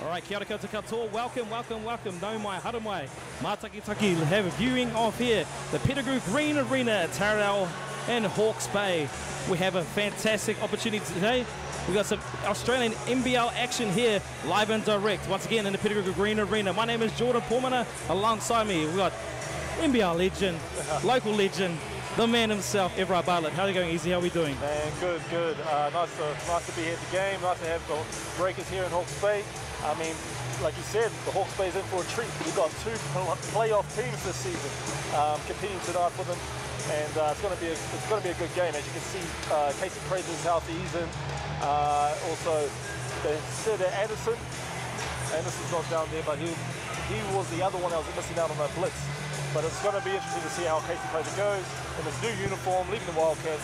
All right, kia ora koutou katoa. Welcome, welcome, welcome. Nau mai, haru mai. Mātakitaki have a viewing of here. The Pettigrew Green Arena at Taradell and Hawke's Bay. We have a fantastic opportunity today. We've got some Australian NBL action here, live and direct, once again in the Pettigrew Green Arena. My name is Jordan Pormana. Alongside me, we've got NBL legend, local legend, the man himself, Everard Bartlett. How are you going, Easy? How are we doing? Man, good, good. Nice to be here at the game. Nice to have the Breakers here in Hawke's Bay. I mean, like you said, the Hawke's Bay's in for a treat. We've got two playoff teams this season competing tonight for them, and it's going to be a good game. As you can see, Casey Fraser's healthy. He's in. Also, they said that Anderson's not down there, but he was the other one that was missing out on that blitz. But it's going to be interesting to see how Casey Fraser goes in his new uniform, leaving the Wildcats,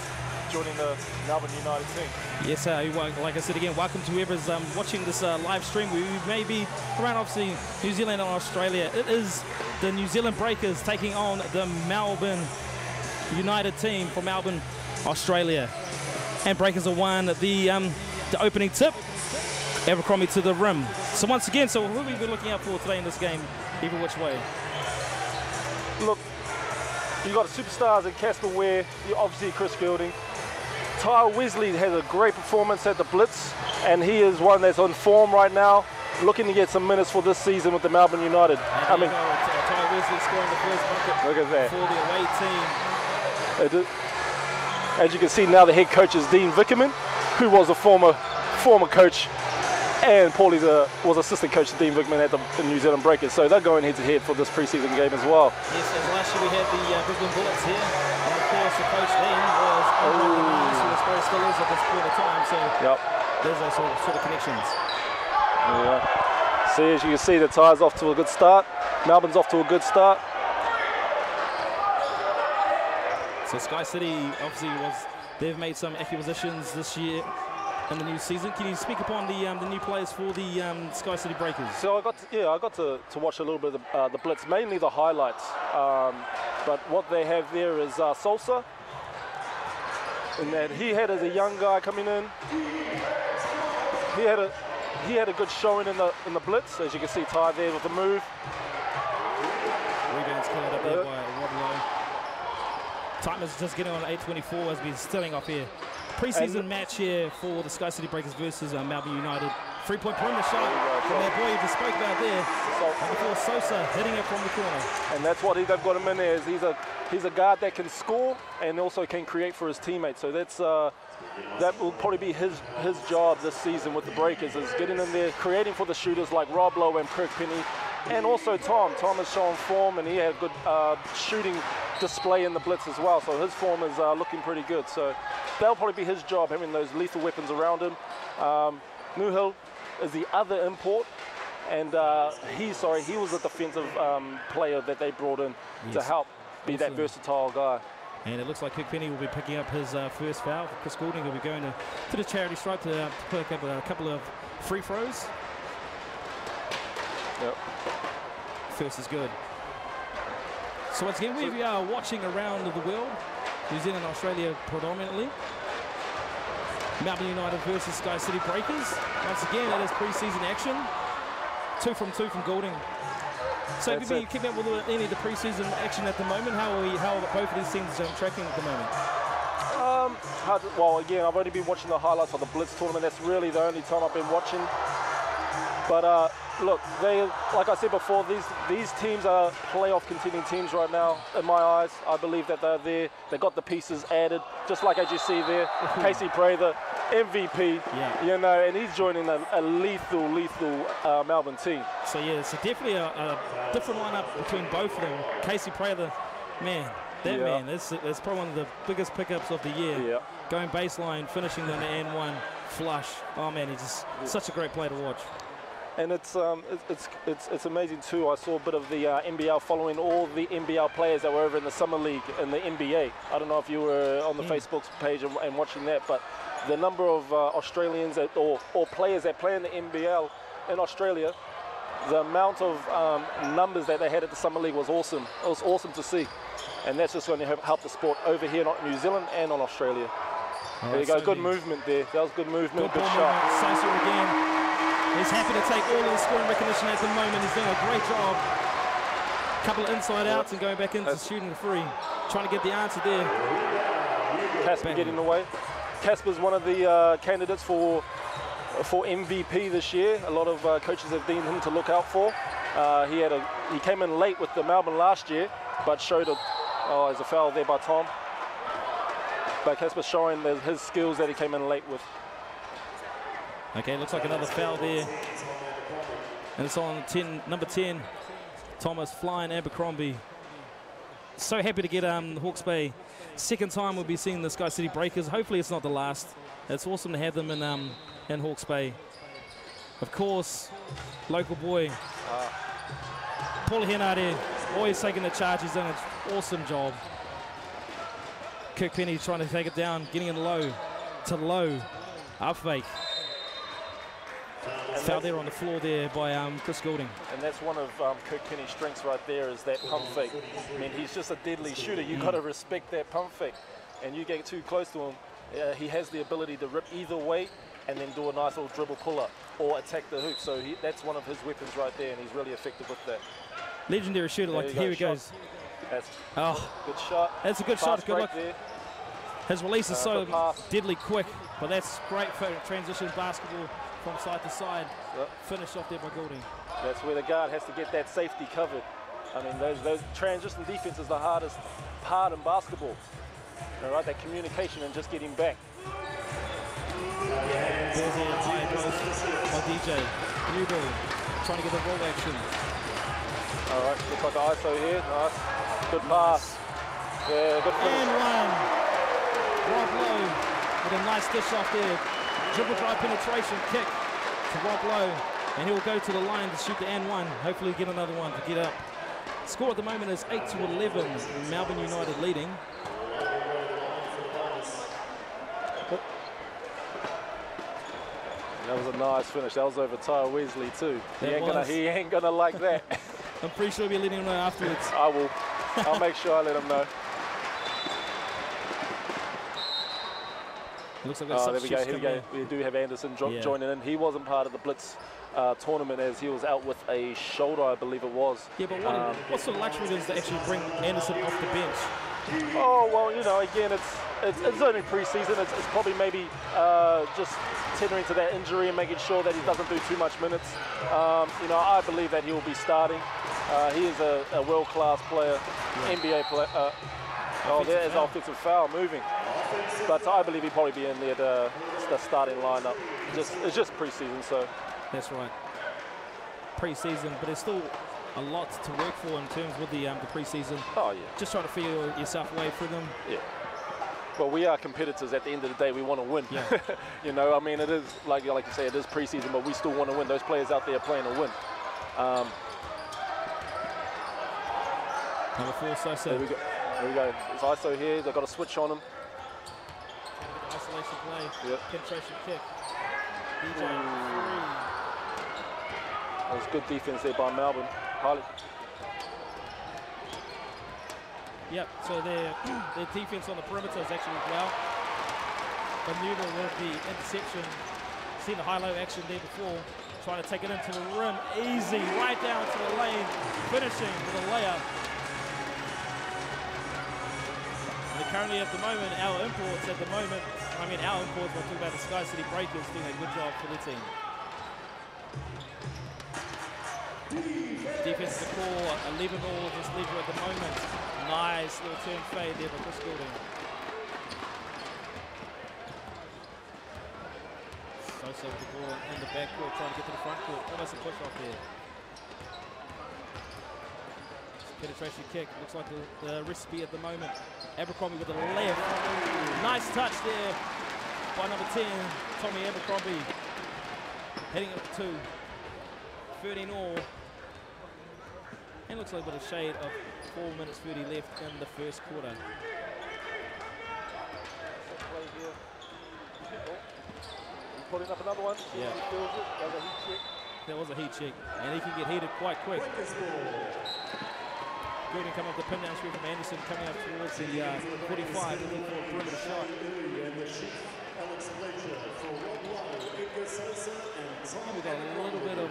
joining the Melbourne United team. Yes, like I said again, welcome to whoever's watching this live stream. We may be around, obviously, New Zealand and Australia. It is the New Zealand Breakers taking on the Melbourne United team from Melbourne, Australia. And Breakers have won the opening tip, Abercrombie to the rim. So once again, so who will we be looking out for today in this game, either which way? Look, you've got superstars in Casper Ware, obviously Chris Fielding. Ty Wesley has a great performance at the Blitz, and he is one that's on form right now, looking to get some minutes for this season with the Melbourne United. Ty Wesley scoring the first bucket. Look at that. For the away team. As you can see now, the head coach is Dean Vickerman, who was a former coach, and Paulie was assistant coach to Dean Vickerman at the New Zealand Breakers. So they're going head-to-head for this preseason game as well. Yes, as last year we had the Brisbane Bullets here, and of course the coach then was Andrew Nice, who still is at this point of time. So there's those sort of connections. Yeah. See, as you can see, the Ty's off to a good start. Melbourne's off to a good start. So SKYCITY obviously they've made some acquisitions this year in the new season. Can you speak upon the new players for the SKYCITY Breakers? So I got to watch a little bit of the Blitz, mainly the highlights. But what they have there is Salsa, and that he had as a young guy coming in. He had a good showing in the Blitz, as you can see Ty there with the move. Rebounds cleared up there by Wadlow. Time is just getting on 8:24 as we're starting off here. Preseason match here for the SKYCITY Breakers versus Melbourne United. 3-point perimeter shot from that boy you just spoke about there. And before Sosa hitting it from the corner. And that's what they've got him in there. Is he's a guard that can score and also can create for his teammates. So that will probably be his job this season with the Breakers, is getting in there, creating for the shooters like Rob Lowe and Kirk Penny. And also Tom. Tom has shown form, and he had a good shooting display in the Blitz as well. So his form is looking pretty good. So that'll probably be his job, having those lethal weapons around him. Nuhill is the other import, and he was a defensive player that they brought in to help be that versatile guy. And it looks like Kirk Penny will be picking up his first foul. Chris Goulding will be going to the charity stripe to pick up a couple of free throws. Yep. First is good. So once again, we are watching around the world, New Zealand and Australia predominantly. Melbourne United versus SKYCITY Breakers. Once again, that is preseason action. 2 from 2 from Goulding. So have you been keeping up with any of the preseason action at the moment? How are both of these teams tracking at the moment? Well, again, I've only been watching the highlights of the Blitz tournament. That's really the only time I've been watching. But look, like I said before, these teams are playoff contending teams right now. In my eyes, I believe that they're there. They got the pieces added, just like as you see there. Casey Prather, MVP, you know, and he's joining a lethal Melbourne team. So yeah, it's definitely a different lineup between both of them. Casey Prather, man, man, that's probably one of the biggest pickups of the year. Yeah. Going baseline, finishing the N1 flush. Oh man, he's just such a great player to watch. And it's amazing too. I saw a bit of the NBL, following all the NBL players that were over in the Summer League in the NBA. I don't know if you were on the Facebook page and watching that, but the number of Australians or players that play in the NBL in Australia, the amount of numbers that they had at the Summer League was awesome. It was awesome to see. And that's just going to help the sport over here in New Zealand and on Australia. There you go, good movement there. That was good movement, good shot. Sosa again. He's happy to take all of the scoring recognition at the moment. He's doing a great job. Couple of inside outs and going back into shooting the free. Trying to get the answer there. Casper getting away. Casper's one of the candidates for MVP this year. A lot of coaches have deemed him to look out for. He came in late with the Melbourne last year, but showed there's a foul there by Tom. But Casper showing his skills that he came in late with. Okay, looks like another foul there. And it's on number 10, Thomas flying Abercrombie. So happy to get Hawke's Bay. Second time we'll be seeing the Sky City Breakers. Hopefully it's not the last. It's awesome to have them in Hawke's Bay. Of course, local boy, Paul Henare, always taking the charge. He's done an awesome job. Kirk Penny trying to take it down, getting it low to low. Up fake. Foul there on the floor there by Chris Goulding. And that's one of Kirk Penny's strengths right there, is that pump fake. I mean, he's just a deadly shooter. You've got to respect that pump fake. And you get too close to him, he has the ability to rip either way and then do a nice little dribble pull-up or attack the hoop. So that's one of his weapons right there, and he's really effective with that. Legendary shooter, like here he goes. That's good shot. That's a good shot. Good luck. There. His release is so deadly quick, but that's great for transition basketball from side to side. Finish off there by Goulding. That's where the guard has to get that safety covered. I mean, those transition defense is the hardest part in basketball. All right, that communication and just getting back. There's a high post by DJ. New ball, trying to get the roll action. All right, looks like the ISO here. Nice. Good pass. Yeah, good finish. And one. Rob Lowe with a nice dish off there. Dribble drive penetration kick to Rob Lowe. And he'll go to the line to shoot the N1. Hopefully get another one to get up. Score at the moment is 8-11. Melbourne United leading. That was a nice finish. That was over Tyre Wesley too. He ain't gonna like that. I'm pretty sure we'll be letting him know afterwards. I will. I'll make sure I let him know. Looks like there we go. Here we go. We do have Anderson joining in. He wasn't part of the Blitz tournament, as he was out with a shoulder, I believe it was. Yeah, but what sort of luxury does to actually bring Anderson off the bench? Oh, well, you know, again, it's only pre-season. It's probably maybe just tendering to that injury and making sure that he doesn't do too much minutes. You know, I believe that he will be starting. He is a world-class player, NBA player. There is offensive foul moving. But I believe he'll probably be in there, the starting lineup. It's just pre-season, so. That's right. Pre-season, but there's still a lot to work for in terms with the pre-season. Oh, yeah. Just trying to feel yourself away from them. Yeah. Well, we are competitors at the end of the day. We want to win. Yeah. You know, I mean, it is, like you say, it is pre-season, but we still want to win. Those players out there are playing to win. Number 4, Sosa. There we go. There we go. It's ISO here. They've got a switch on him. Isolation play. Yep. Penetration kick. DJ That was good defense there by Melbourne. Highly. Yep, so their defense on the perimeter is actually well. Bermuda with the interception. Seen the high-low action there before. Trying to take it into the rim. Easy, right down to the lane. Finishing with a layup. And currently at the moment, our imports, we're talking about the Sky City Breakers doing a good job for the team. Defense to call, 11-all just leader at the moment. Nice little turn fade there by Chris Goulding. Sosa with the ball in the backcourt, trying to get to the front court. Almost a push off there. Penetration kick, looks like the recipe at the moment. Abercrombie with the left. Nice touch there by number 10, Tommy Abercrombie. Heading up to 13-all. And looks like a bit of shade of 4 minutes 30 left in the first quarter. Putting up another one. Yeah. That was a heat check. And he can get heated quite quick. Goulding coming up the pin down screen from Anderson, coming up towards the 45, looking for a perimeter shot. We've got a little bit of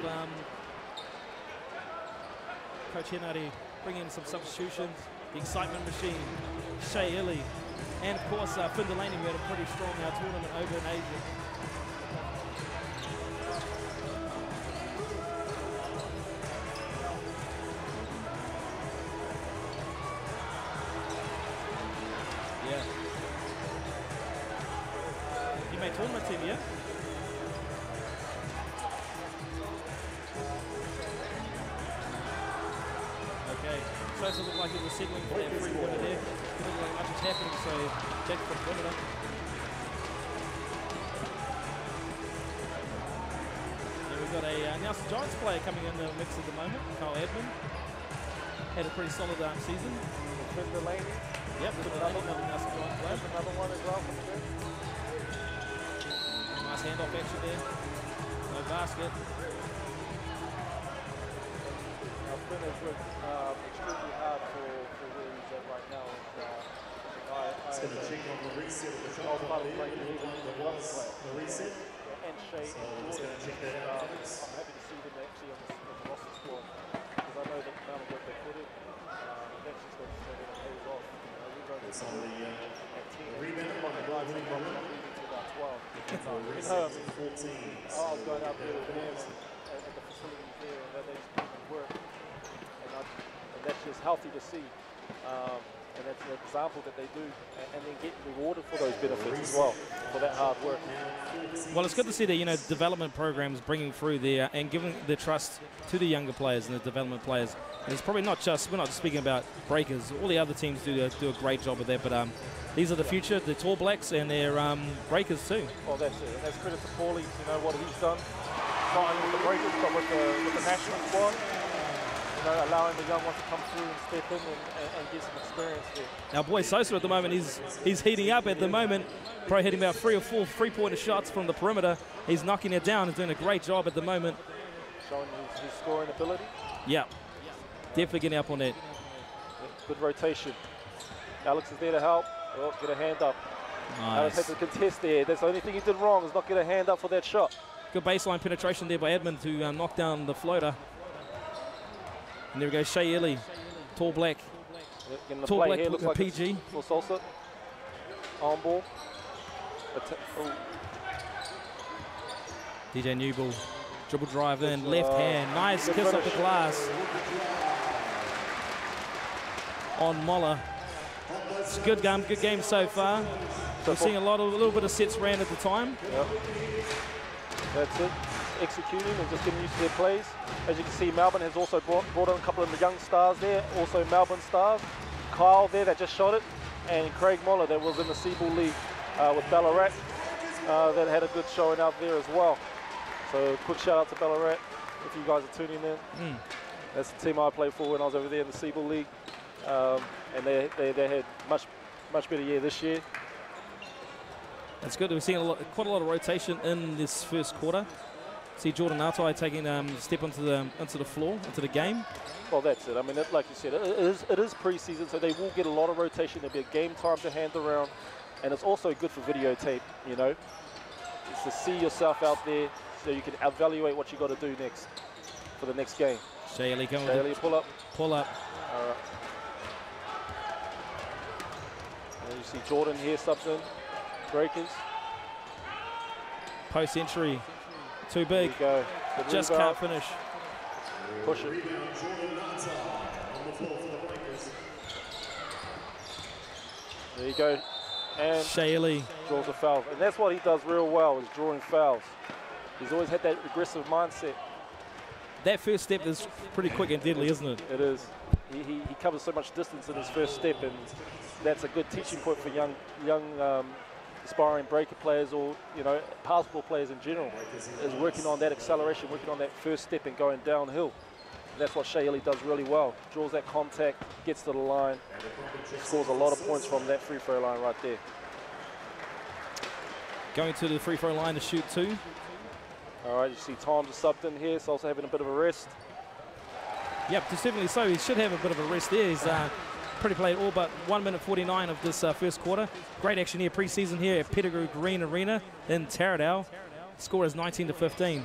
Coach Henare bringing in some substitutions. The excitement machine, Shea Illy, and of course Finn Delaney, who had a pretty strong tournament over in Asia. Yeah. You made tournament team, yeah? Okay, so it looked like it was signaling for that free pointer there. It didn't look like much is happening, so check for the perimeter. Then we've got a Nelson Giants player coming in the mix at the moment, Kyle Edmund. Had a pretty solid season. Finn Delaney. Yep, Finn Delaney, another Nelson Giants player. Another one as well from the group. Nice handoff action there. No basket. Finn has worked extremely hard for where he's at right now. It's going to check on the reset of the shot. Part of the break, he's the reset. And Shea and Jordan. I'm happy to see them actually on the roster squad because I know that the amount of work they put in, eventually it's going to pay off. We've only at 10 rebound on the guys that are not leaving to about 12. I was going out there with them at the facility there, and they just put in work. And that's just healthy to see, and that's an example that they do, and then get rewarded for those benefits as well, for that hard work. Well, it's good to see that, development programs bringing through there and giving the trust to the younger players and the development players. And it's probably not just, we're not just speaking about Breakers, all the other teams do a great job of that, but these are the future, the Tall Blacks and their Breakers too. Well, that's it, and that's credit to Paulie, what he's done, not only with the Breakers, but with the national squad. Allowing the young ones to come through and step in and get some experience there. Now, boy, Sosa at the moment, he's heating up at the moment. Probably hitting about 3 or 4 three-pointer shots from the perimeter. He's knocking it down. He's doing a great job at the moment. Showing his scoring ability. Yeah, definitely getting up on that. Good rotation. Alex is there to help. Oh, get a hand up. Nice. Alex had to contest there. That's the only thing he did wrong is not get a hand up for that shot. Good baseline penetration there by Edmund to knock down the floater. And there we go, Shea Illy, Tall Black. Yep, Tall Black, here looks like PG. For Salsa. On ball. DJ Newball, dribble drive in, left hand, nice kiss finish. off the glass. On Moller. It's a good game so far. We're seeing a little bit of sets ran at the time. Yep. That's it. Executing and just getting used to their plays. As you can see, Melbourne has also brought on a couple of the young stars there, also Melbourne stars. Kyle there that just shot it, and Craig Moller that was in the Seaball League with Ballarat that had a good showing out there as well. So quick shout out to Ballarat if you guys are tuning in. That's the team I played for when I was over there in the Seaball League, and they had much better year this year. That's good. We're seeing quite a lot of rotation in this first quarter. See Jordan Atai taking a step into the floor, into the game. Well, that's it. I mean, like you said, it is pre-season, so they will get a lot of rotation. There'll be a game time to hand around, and it's also good for videotape, It's to see yourself out there so you can evaluate what you got to do next for the next game. Shea Illy coming Shea Illy, pull up. Pull up. All right. And you see Jordan here, subs in. Breakers. Post entry. Too big. There you go. Just can't finish. Push it. There you go. And Shea Illy draws a foul. And that's what he does real well, is drawing fouls. He's always had that aggressive mindset. That first step is pretty quick and deadly, isn't it? It is. He covers so much distance in his first step, and that's a good teaching point for young aspiring breaker players, or basketball players in general, is working on that acceleration, working on that first step and going downhill. That's what Shea Illy does really well. Draws that contact, gets to the line, scores a lot of points from that free throw line right there. Going to the free throw line to shoot two. All right, you see Tom's subbed in here, so also having a bit of a rest. Yep, definitely so. He should have a bit of a rest there. He's pretty played all but 1 minute 49 of this first quarter. Great action here, pre-season here at Pettigrew Green Arena in Taradale. Score is 19-15. There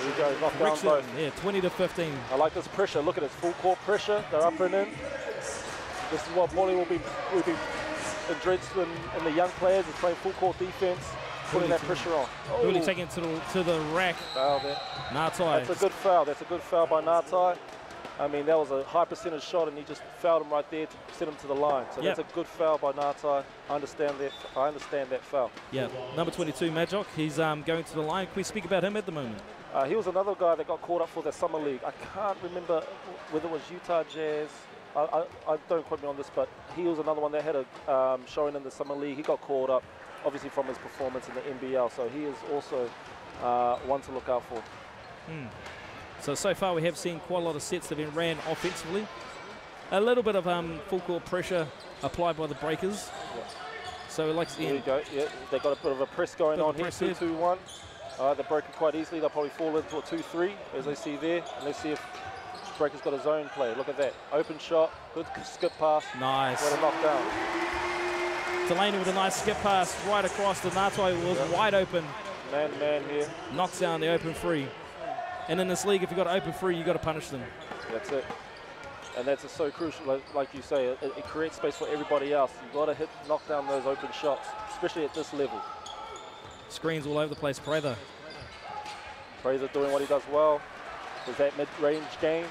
you go, knock down both. Yeah, 20-15. I like this pressure. Look at this full court pressure. They're up and in. This is what Paulie will be interested in the young players, is playing full court defense, putting that pressure on. Really taking it to the rack. Foul there. Ngatai. That's a good foul. That's a good foul by Ngatai. I mean, that was a high percentage shot, and he just fouled him right there to send him to the line. So that's a good foul by Ngatai. I understand that foul. Yeah, number 22, Majok. He's going to the line. Can we speak about him at the moment? He was another guy that got caught up for the summer league. I can't remember whether it was Utah Jazz. I don't quote me on this, but he was another one that had a showing in the summer league. He got caught up, obviously, from his performance in the NBL. So he is also one to look out for. So far we have seen quite a lot of sets that have been ran offensively. A little bit of full court pressure applied by the Breakers. Yeah. So we like to see. There you go. Yeah, they got a bit of a press going on here. 2-2-1. They're broken quite easily. They'll probably fall into a 2-3, as they see there. And let's see if Breakers got a zone play. Look at that. Open shot. Good skip pass. Nice. What a knockdown. Delaney with a nice skip pass right across. The Ngatai was wide open. Man here. Knocks down the open free. And in this league, if you've got an open free, you've got to punish them. That's it. And that's so crucial, like you say. It creates space for everybody else. You've got to knock down those open shots, especially at this level. Screens all over the place. Prather doing what he does well. There's that mid-range game.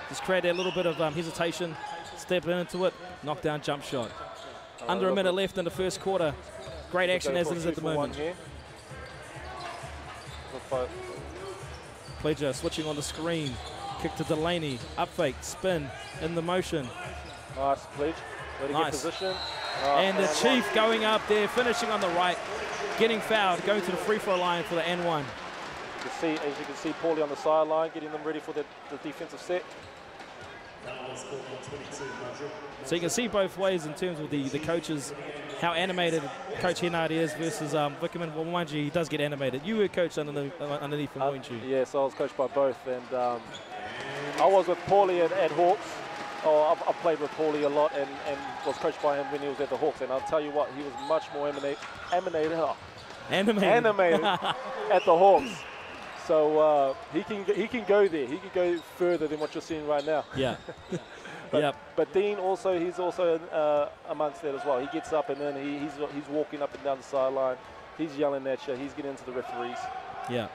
Just create a little bit of hesitation, step into it, knock down jump shot. Under a minute left in the first quarter. Great action as it is at the moment. Pledger switching on the screen. Kick to Delaney. Up fake. Spin. In the motion. Nice, Pledge. Way to get position. And the Chief going up there, finishing on the right. Getting fouled. Going to the free throw line for the N1. As you can see, Paulie on the sideline, getting them ready for the defensive set. So you can see both ways in terms of the coaches, how animated Coach Henardi is versus Vickerman. Well, mind you, he does get animated. You were coached underneath him, weren't you? Yes, I was coached by both. And I was with Paulie at Hawks. I played with Paulie a lot and was coached by him when he was at the Hawks. And I'll tell you what, he was much more animated at the Hawks. So he can go there. He can go further than what you're seeing right now. Yeah. But Dean also, he's also amongst that as well. He gets up and then he's walking up and down the sideline. He's yelling at you. He's getting into the referees. Yeah.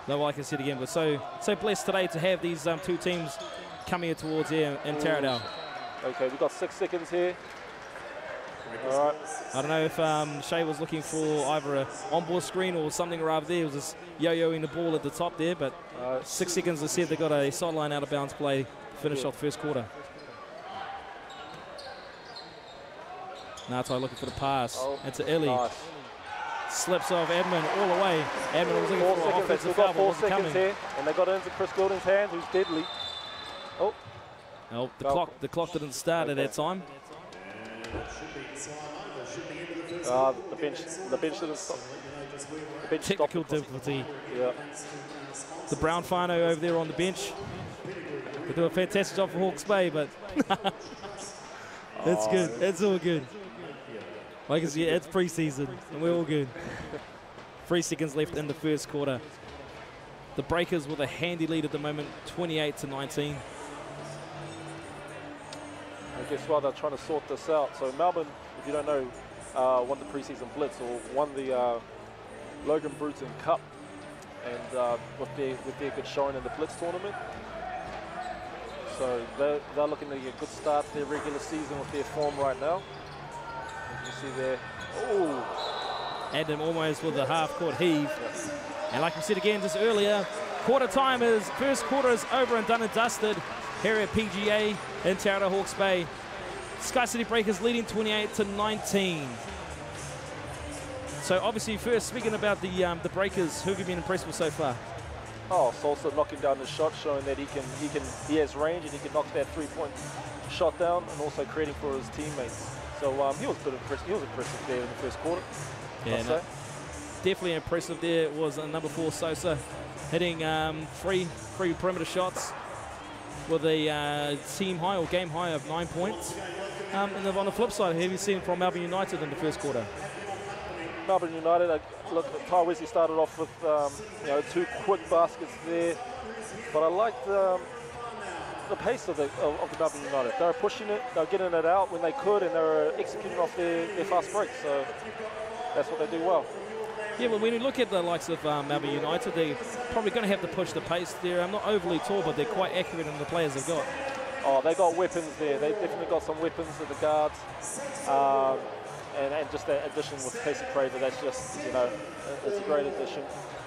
No, like I said again, we're so blessed today to have these two teams coming here towards here in Taradale. Okay, we've got 6 seconds here. All right. I don't know if Shea was looking for either an on-ball screen or something rather there. He was just yo-yoing the ball at the top there, but 6 seconds, as I said, they got a sideline out-of-bounds play to finish off first quarter. Ngatai looking for the pass. It's Eli. Nice. Slips off Edmund all the way. Edmund was looking for an offensive foul, but wasn't coming. Here, and they got it into Chris Goulding's hands, who's deadly. Oh. No, the clock didn't start at that time. The bench didn't stop. Technical difficulty. Yeah. The Brown whānau over there on the bench. They do a fantastic job for Hawke's Bay, but it's good. It's all good. Like I said, it's pre-season, and we're all good. 3 seconds left in the first quarter. The Breakers with a handy lead at the moment, 28-19. I guess while they're trying to sort this out. So Melbourne, if you don't know, won the pre-season blitz or won the Logan Bruton Cup, and with their good showing in the blitz tournament. So they're looking to get a good start to their regular season with their form right now. As you see there. Oh. Adam almost with a half-court heave. Yes. And like I said again just earlier, first quarter is over and done and dusted here at PGA in Taradale Hawke's Bay. SkyCITY Breakers leading 28-19. So obviously first speaking about the Breakers, who have you been impressed with so far? Oh, Salsa knocking down the shot, showing that he has range and he can knock that three-point shot down, and also creating for his teammates. So he was a bit impressive. He was impressive there in the first quarter. Yeah, no, definitely impressive there was number 4 Sosa hitting three perimeter shots with a team high or game high of 9 points. And then on the flip side, have you seen from Melbourne United in the first quarter? Melbourne United, look, Ty Wesley started off with you know, 2 quick baskets there, but I liked the pace of the Melbourne United. They were pushing it, they were getting it out when they could, and they were executing off their fast breaks. So that's what they do well. Yeah, well, when you look at the likes of Melbourne United, they're probably going to have to push the pace there. I'm not overly tall, but they're quite accurate in the players they've got. Oh, they got weapons there. They definitely got some weapons at the guards. And just that addition with Casey Prater, that's just, you know, it's a great addition.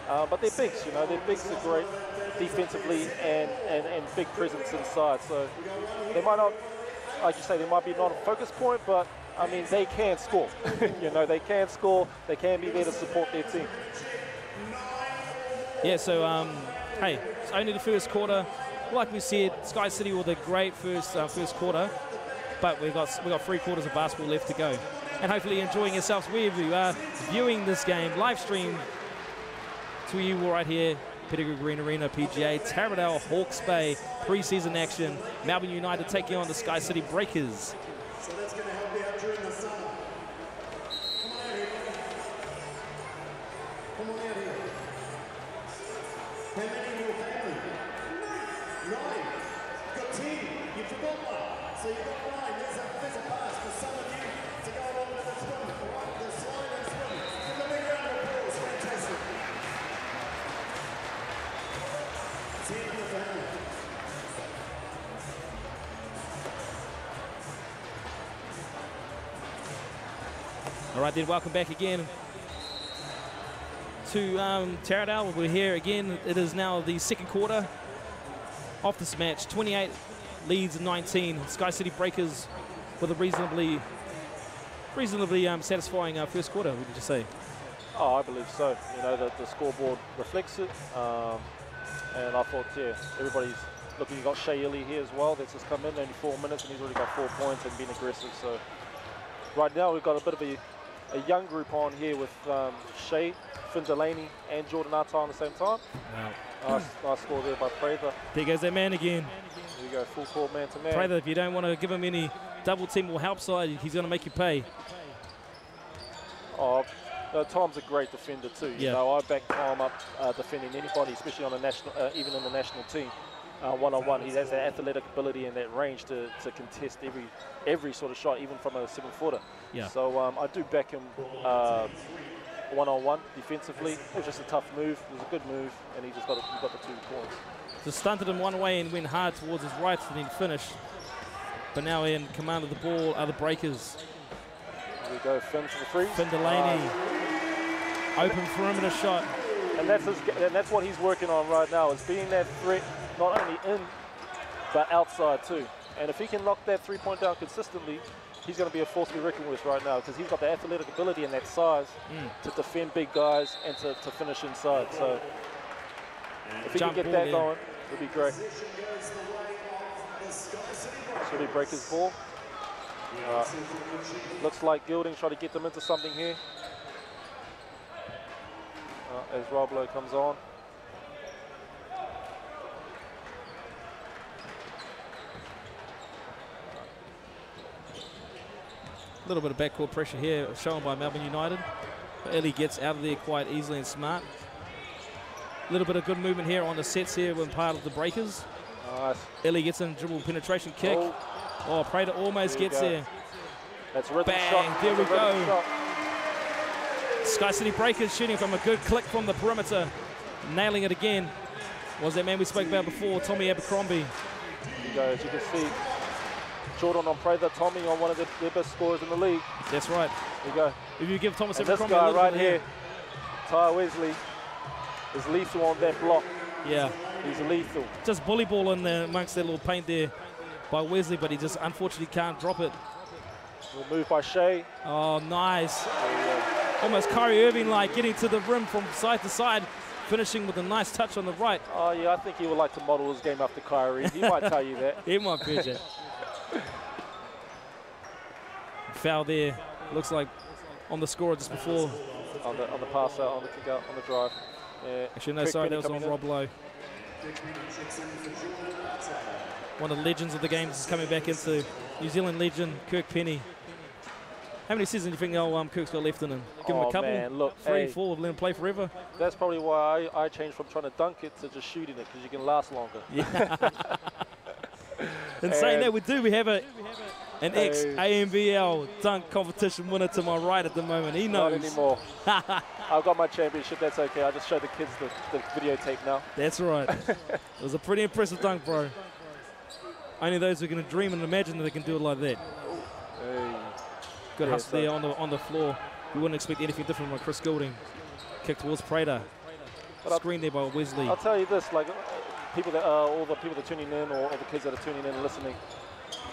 But their bigs, you know, their bigs are great defensively and big presence inside. So they might not, like you say, they might be not a focus point, but I mean, they can score. You know, they can score. They can be there to support their team. Yeah, so, hey, it's only the first quarter. Like we said, Sky City with a great first quarter, but we've got 3 quarters of basketball left to go. And hopefully enjoying yourselves wherever you are viewing this game, live stream to you right here, Pettigrew Green Arena, PGA, Taradale, Hawke's Bay, pre-season action, Melbourne United taking on the Sky City Breakers. So that's going to help you out during the summer. Come on out here. How many in your family? 9. You've got 10. You forgot one. So you've got 9. There's a pass for some of you to go along with the swim. The slide and swim. Give them a big round of applause. Fantastic. 10 in the family. All right, then, welcome back again to Taradale. We're here again. It is now the second quarter of this match. 28 leads 19. Sky City Breakers with a reasonably satisfying first quarter, would you say? Oh, I believe so. You know, the scoreboard reflects it. And I thought, yeah, everybody's looking. You got Shea Illy here as well. That's just come in, only 4 minutes, and he's already got 4 points and been aggressive. So right now we've got a bit of a young group on here with Shea, Finn Delaney, and Jordan Arta on the same time. Wow. Nice score there by Prather. There goes that man again. There we go, full court man to man. Prather, if you don't want to give him any double team or help side, he's going to make you pay. Oh, Tom's a great defender too. You know, I back Tom up defending anybody, especially on a national, even in the national team. One-on-one, he has that athletic ability and that range to contest every sort of shot, even from a 7-footer. Yeah. So I do back him one-on-one defensively. It was just a tough move. It was a good move, and he just got the 2 points. Just stunted him one way and went hard towards his right and then finished. But now in command of the ball are the Breakers. There we go, Finn for the free. Finn Delaney, open perimeter shot. And that's what he's working on right now, is being that threat, not only in, but outside too. And if he can knock that 3-point down consistently, he's going to be a force to be reckoned with right now, because he's got the athletic ability and that size to defend big guys and to finish inside. So if he can get that going, it'll be great. Should he break his ball? Looks like Gilding trying to get them into something here. As Roblo comes on. A little bit of backcourt pressure here shown by Melbourne United. Ellie gets out of there quite easily and smart. A little bit of good movement here on the sets here when part of the Breakers. Nice. Ellie gets in dribble penetration kick. Oh, Prater almost gets there. That's a rhythm Bang, shot. there we go. Sky City Breakers shooting from a good click from the perimeter. Nailing it again. Was that man we spoke about before, Tommy Abercrombie. There you go, as you can see. Jordan on Prather, Tommy on one of their best scorers in the league. That's right. There you go. If you give Thomas and Abercrombie this guy a little right bit here, Ty Wesley, is lethal on that block. Yeah. He's lethal. Just bully ball in there amongst that little paint there by Wesley, but he just unfortunately can't drop it. Good move by Shea. Oh, nice. Almost Kyrie Irving-like, getting to the rim from side to side, finishing with a nice touch on the right. Oh, yeah, I think he would like to model his game after Kyrie. He might tell you that. He might be that. Foul there. Looks like on the scorer just before. On the pass out, on the kick out, on the drive. Yeah. Actually, no, sorry, that was on Rob Lowe. One of the legends of the game is coming back into New Zealand legend, Kirk Penny. How many seasons do you think old Kirk's got left in him? Give him a couple? Man, look, 3, hey, 4, let him play forever? That's probably why I changed from trying to dunk it to just shooting it, because you can last longer. Yeah. In saying that, we have an ex-AMVL dunk competition winner to my right at the moment. He knows. Not anymore. I've got my championship, that's okay. I'll just show the kids the videotape now. That's right. It was a pretty impressive dunk, bro. Only those who can dream and imagine that they can do it like that. Hey. Good hustle there on the floor. You wouldn't expect anything different from Chris Goulding. Kick towards Prater. Screen there by Wesley. I'll tell you this, like people that all the people that are tuning in, or the kids that are tuning in and listening,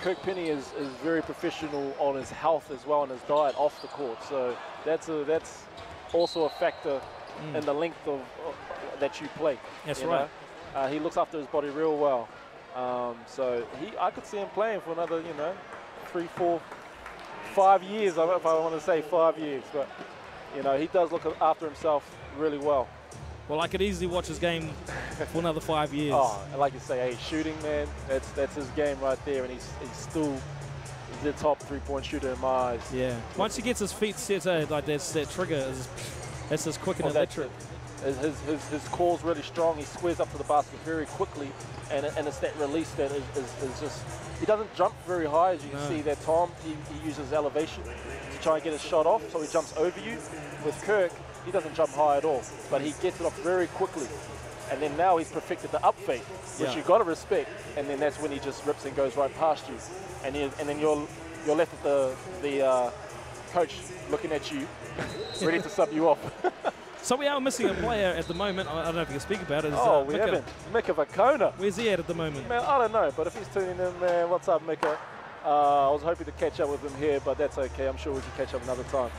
Kirk Penny is very professional on his health as well and his diet off the court. So that's also a factor in the length of that you play. That's right. He looks after his body real well. So I could see him playing for another, 3, 4, 5 years, if I want to say 5 years. But, he does look after himself really well. Well, I could easily watch his game for another 5 years. Oh, and like you say, hey, shooting, man, that's his game right there, and he's still the top three-point shooter in my eyes. Yeah. Once he gets his feet set, like that trigger, that's as quick and electric. His core's really strong. He squares up to the basket very quickly, and it's that release that is just. He doesn't jump very high, as you can see. That Tom, he uses elevation to try and get his shot off, so he jumps over you. With Kirk, he doesn't jump high at all, but he gets it off very quickly. And then now he's perfected the up fake, which you've got to respect. And then that's when he just rips and goes right past you. And then you're left with the coach looking at you, ready to sub you off. So we are missing a player at the moment. I don't know if you can speak about it. We haven't. Mika Vakona. Where's he at the moment? Man, I don't know, but if he's tuning in, man, what's up, Mika? I was hoping to catch up with him here, but that's okay. I'm sure we can catch up another time.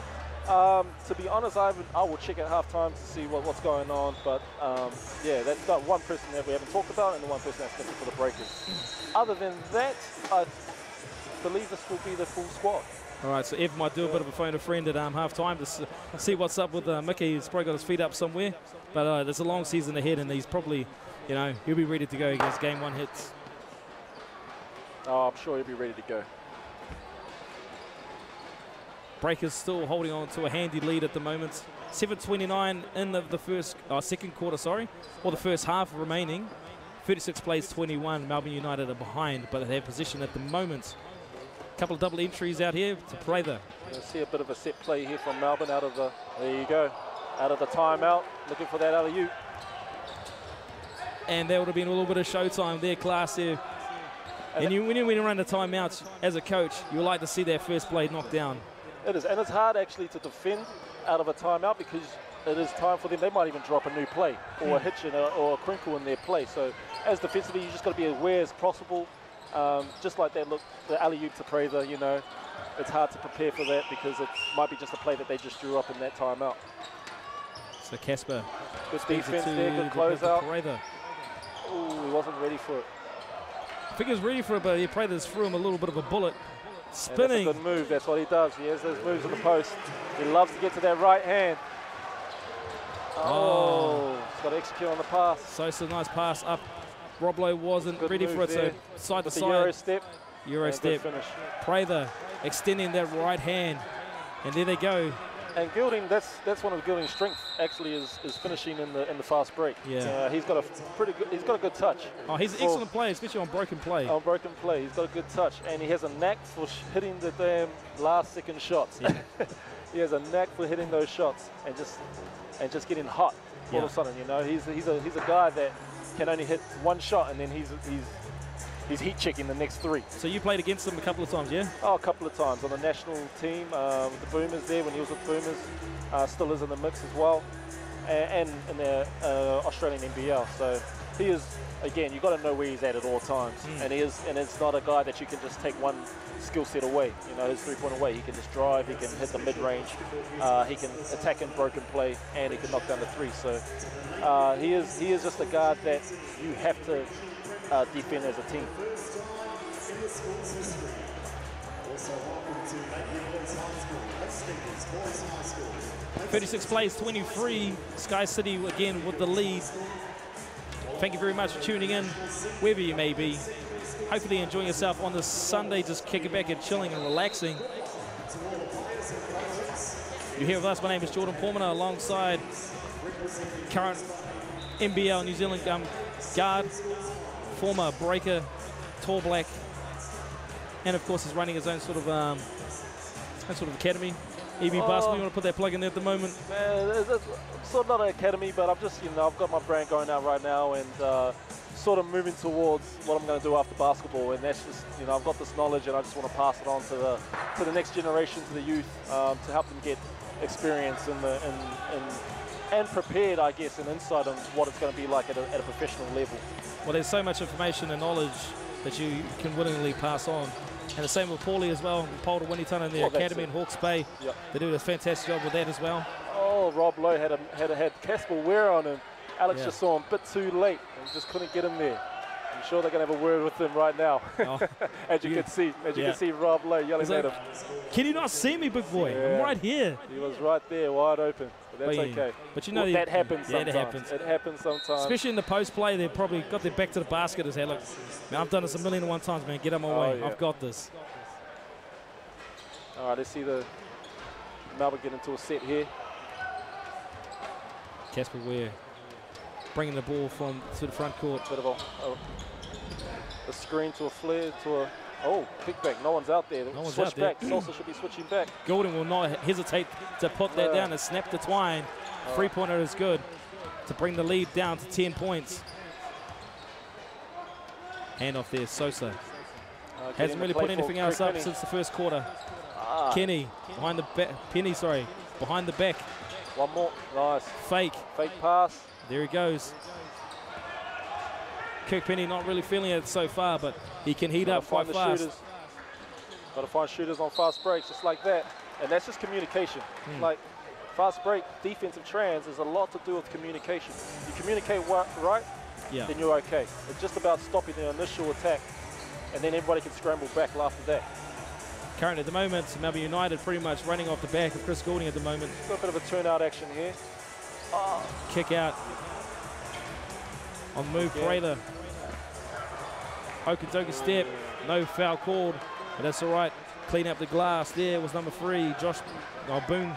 To be honest, I will check at halftime to see what's going on. But yeah, that's got one person that we haven't talked about and the one person that's missing for the Breakers. Other than that, I believe this will be the full squad. All right, so Ev might do a bit of a phone a friend at halftime to see what's up with Mickey. He's probably got his feet up somewhere. But there's a long season ahead, and he's probably, he'll be ready to go against Game 1 hits. Oh, I'm sure he'll be ready to go. Breakers still holding on to a handy lead at the moment. 7:29 in the second quarter, or the first half remaining. 36 plays 21. Melbourne United are behind, but they have position at the moment. Couple of double entries out here to Prather. You'll see a bit of a set play here from Melbourne there you go, out of the timeout, looking for that alley-oop. And there would have been a little bit of showtime there, class there. And when you run the timeouts as a coach, you like to see that first play knocked down. It is, and it's hard actually to defend out of a timeout because it is time for them. They might even drop a new play or a hitch or a crinkle in their play. So as defensively, you just got to be aware as possible. Just like that, look, the alley-oop to Prather, it's hard to prepare for that because it might be just a play that they just drew up in that timeout. So Casper. Good defense there, good closeout. Ooh, he wasn't ready for it. I think he was ready for it, but Prather's threw him a little bit of a bullet. Spinning. That's a good move, that's what he does. He has those moves in the post. He loves to get to that right hand. He's got to execute on the pass. So a nice pass up. Roblo wasn't ready for it, so side to side. Euro step. Euro step. Prather extending that right hand, and there they go. And Goulding, that's one of Goulding's strengths actually is finishing in the fast break. Yeah. He's got a good touch. Oh, he's an excellent player, especially on broken play. On broken play, he's got a good touch, and he has a knack for hitting the damn last second shots. Yeah. He has a knack for hitting those shots and just getting hot all of a sudden. He's a guy that can only hit one shot and then he's heat checking the next three. So you played against him a couple of times, yeah? Oh, a couple of times on the national team with the Boomers there when he was with Boomers. Still is in the mix as well, and in the Australian NBL. So he is, again, you've got to know where he's at all times. And it's not a guy that you can just take one skill set away. His three-point away. He can just drive, he can hit the mid-range, he can attack in broken play, and he can knock down the three. So he is just a guard that you have to defend as a team. 36 plays, 23. Sky City again with the lead. Thank you very much for tuning in, wherever you may be. Hopefully enjoying yourself on this Sunday, just kicking back and chilling and relaxing. You're here with us. My name is Jordan Pormana, alongside current NBL New Zealand guard, former breaker, tall black, and of course is running his own sort of academy. EB Basketball, you want to put that plug in there at the moment? It's sort of not an academy, but I'm just, I've got my brand going out right now and sort of moving towards what I'm going to do after basketball. And that's just, I've got this knowledge and I just want to pass it on to the next generation, to the youth, to help them get experience and prepared, I guess, and insight on what it's going to be like at a professional level. Well, there's so much information and knowledge that you can willingly pass on. And the same with Paulie as well, Paul Winnieton in the academy in Hawke's Bay. Yep. They do a fantastic job with that as well. Oh, Rob Lowe had Casper Ware on him. Alex just saw him a bit too late and just couldn't get him there. I'm sure they're going to have a word with him right now. Oh, as you can see Rob Lowe yelling at him. Can you not see me, big boy? I'm right here. He was right there, wide open. But that's okay. But that happens sometimes. It happens. It happens sometimes. Especially in the post play, they've probably got their back to the basket and said, look, man, I've done this 1,000,001 times, man. Get out of my way. I've got this. All right, let's see the Melbourne get into a set here. Casper Ware bringing the ball to the front court. Bit of a screen to a flare to a kickback. No one's out there. No one's Switch out there. back. Salsa should be switching back. Gordon will not hesitate to put that down and snap the twine. Three-pointer is good to bring the lead down to 10 points. Hand off there, Sosa. Hasn't really put anything else up since the first quarter. Kenny behind the back. Penny, sorry, behind the back. One more. Nice. Fake pass. There he goes. Kirk Penny not really feeling it so far, but he can heat up quite fast. Got to find shooters on fast breaks just like that. And that's just communication. Like fast break, defensive trans is a lot to do with communication. You communicate right, then you're okay. It's just about stopping the initial attack, and then everybody can scramble back after that. Currently at the moment, Melbourne United pretty much running off the back of Chris Goulding at the moment. Got a bit of a turnout action here. Kick out on move, Brayler. Okedoke step, no foul called, but that's all right. Clean up the glass. There was number 3, Josh Boone.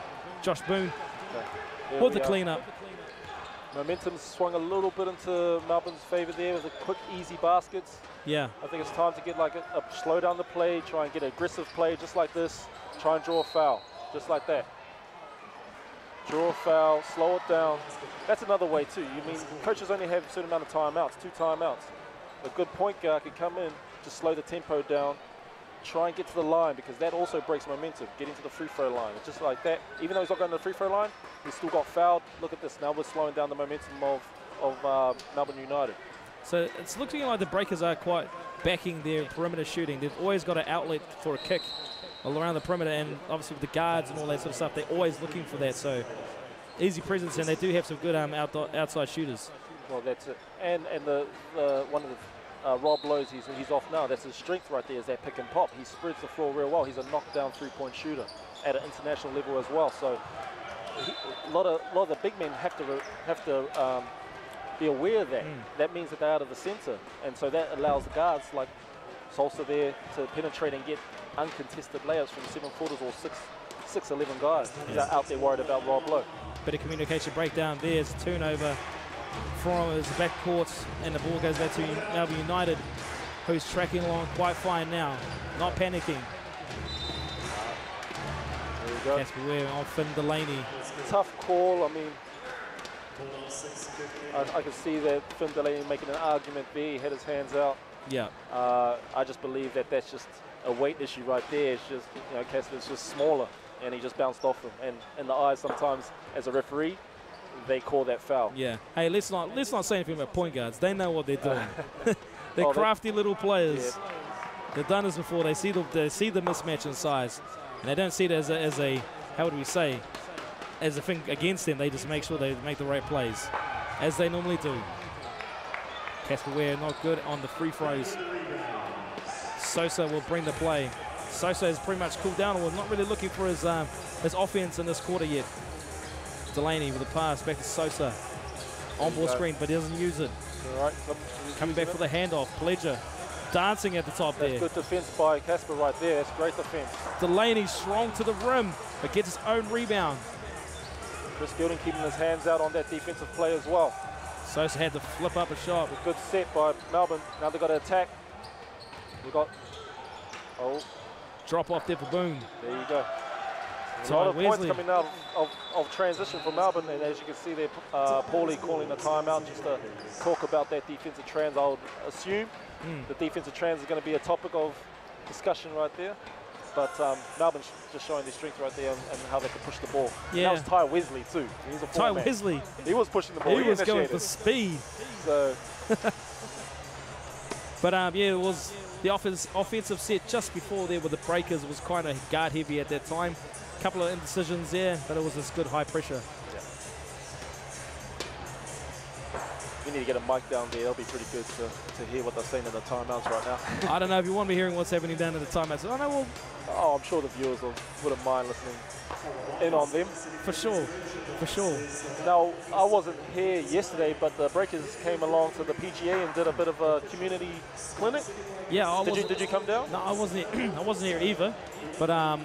With the clean up. Momentum swung a little bit into Melbourne's favour there with the quick, easy baskets. Yeah. I think it's time to get like slow down the play, try and get aggressive play just like this. Try and draw a foul, just like that. Draw a foul, slow it down. That's another way too. Coaches only have a certain amount of timeouts, 2 timeouts. A good point guard could come in, just slow the tempo down, try and get to the line, because that also breaks momentum, getting to the free throw line. It's just like that. Even though he's not going to the free throw line, he still got fouled. Look at this. Now we're slowing down the momentum of Melbourne United. So it's looking like the Breakers are quite backing their perimeter shooting. They've always got an outlet for a kick all around the perimeter, and obviously with the guards and all that sort of stuff, they're always looking for that. So easy presence, and they do have some good outside shooters. Well, that's it. And the one of the Rob Lowe's, he's off now. That's his strength right there, is that pick and pop. He spreads the floor real well. He's a knockdown 3-point shooter at an international level as well. So a lot of the big men have to be aware of that. That means that they're out of the center, and so that allows the guards like Salsa there to penetrate and get uncontested layups from 7-footers or 6'11" guys that are out there worried about Rob Lowe. Bit of communication breakdown. There's a turnover from his backcourt, and the ball goes back to Melbourne United, who's tracking along quite fine now, not panicking. There we go. Casper Ware on Finn Delaney. Tough call. I can see that Finn Delaney making an argument there. He had his hands out. Yeah. I just believe that that's just a weight issue right there. It's just, Casper's just smaller, and he just bounced off him. And in the eyes, sometimes as a referee, they call that foul. Yeah. Hey, let's not say anything about point guards. They know what they're doing. They're crafty little players. Yeah. They've done this before. They see the mismatch in size, and they don't see it as a how would we say, as a thing against them. They just make sure they make the right plays, as they normally do. Casper Ware not good on the free throws. Sosa will bring the play. Sosa has pretty much cooled down, or not really looking for his offense in this quarter yet. Delaney with a pass back to Sosa. On-ball screen, but he doesn't use it. All right. Coming back for the handoff. Pledger dancing at the top there. Good defense by Casper right there. That's great defense. Delaney strong to the rim, but gets his own rebound. Chris Gilding keeping his hands out on that defensive play as well. Sosa had to flip up a shot. A good set by Melbourne. Now they've got to attack. We've got, Drop off there for Boone. there you go. A lot of points coming out of transition for Melbourne, and as you can see there, Paulie calling a timeout just to talk about that defensive trans. I would assume the defensive trans is going to be a topic of discussion right there. But Melbourne's just showing their strength right there and how they can push the ball. Yeah. That was Ty Wesley too. He's a Ty man. Wesley. He was pushing the ball. He was going for speed. So. But yeah, it was the offensive set just before there with the Breakers was kind of guard heavy at that time. A couple of indecisions there, but it was this good high pressure. Yeah. We need to get a mic down there. That'll be pretty good to hear what they're saying in the timeouts right now. I don't know if you want to be hearing what's happening down in the timeouts. Oh, no, well, oh, I'm sure the viewers wouldn't mind listening in on them. For sure, for sure. Now, I wasn't here yesterday, but the Breakers came along to the PGA and did a bit of a community clinic. Yeah, Did you come down? No, I wasn't. I wasn't here either. But I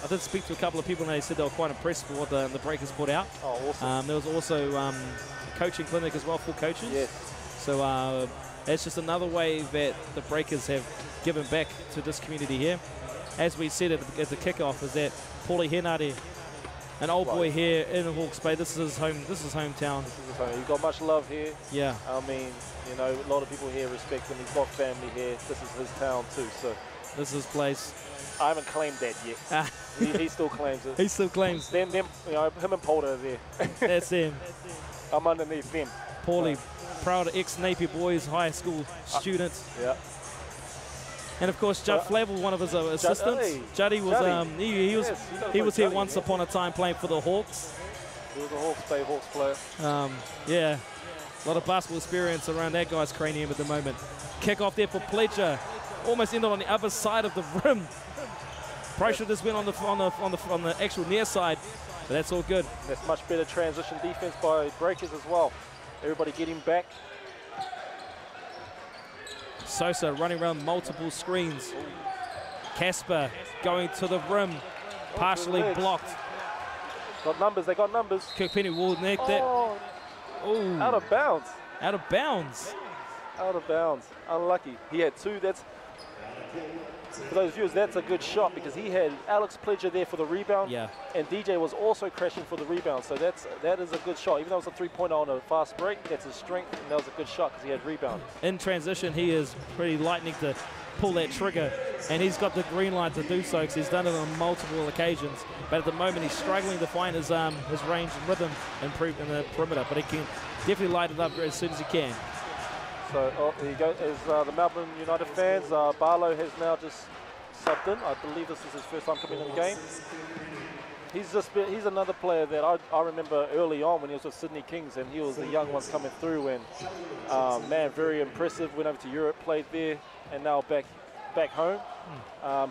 did speak to a couple of people, and they said they were quite impressed with what the Breakers put out. Oh, awesome. There was also a coaching clinic as well for coaches. Yes. So it's just another way that the Breakers have given back to this community here. As we said at the kickoff, is that Paulie Henare, an old boy here in Hawke's Bay. This is his home. This is hometown. He's got much love here. Yeah. I mean, you know, a lot of people here respect him. He's got family here. This is his town too. So this is his place. I haven't claimed that yet. he still claims it. He still claims. Them, you know, him and Polder are there. That's him. I'm underneath them. Paulie, proud ex-Napier Boys High School student. Yeah. And of course, Judd Flavel, one of his assistants. Juddy was he was here once upon a time playing for the Hawks. He was a Hawks player. Yeah, a lot of basketball experience around that guy's cranium at the moment. Kick off there for Pledger, almost ended on the other side of the rim. Pressure just went on the actual near side, but that's all good. That's much better transition defense by Breakers as well. Everybody getting back. Sosa running around multiple screens. Casper going to the rim, partially blocked. Got numbers, they got numbers. Kirkpenny will neck that. Oh, out of bounds. Out of bounds. Out of bounds. Unlucky. He had two. That's, for those viewers, that's a good shot because he had Alex Pledger there for the rebound. Yeah. And DJ was also crashing for the rebound. So that is a good shot. Even though it was a three-pointer on a fast break, that's his strength, and that was a good shot because he had rebound. In transition, he is pretty lightning to pull that trigger, and he's got the green light to do so because he's done it on multiple occasions. But at the moment, he's struggling to find his range and rhythm improve in the perimeter, but he can definitely light it up as soon as he can. So there you go. As the Melbourne United fans, Barlow has now just subbed in. I believe this is his first time coming in the game. He's another player that I remember early on when he was with Sydney Kings, and he was the young ones coming through. And man, very impressive. Went over to Europe, played there, and now back home.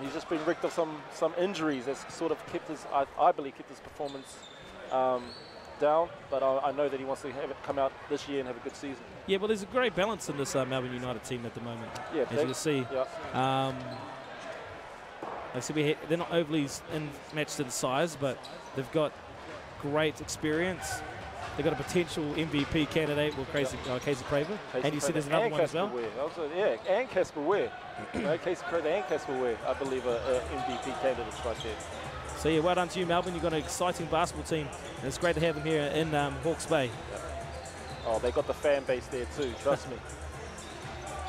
He's just been wrecked of some injuries that's sort of kept his, I believe, kept his performance down. But I know that he wants to have it come out this year and have a good season. Yeah, well, there's a great balance in this Melbourne United team at the moment. Yeah, as you can see. Yeah. They're not overly matched in size, but they've got great experience. They've got a potential MVP candidate with Casey Praver. And you see there's another one as well. Yeah, and Casper Ware. Casey Praver and Casper Ware, I believe, are MVP candidates right there. So yeah, well done to you, Melbourne. You've got an exciting basketball team, and it's great to have them here in Hawke's Bay. Yeah. Oh, they got the fan base there too, trust me.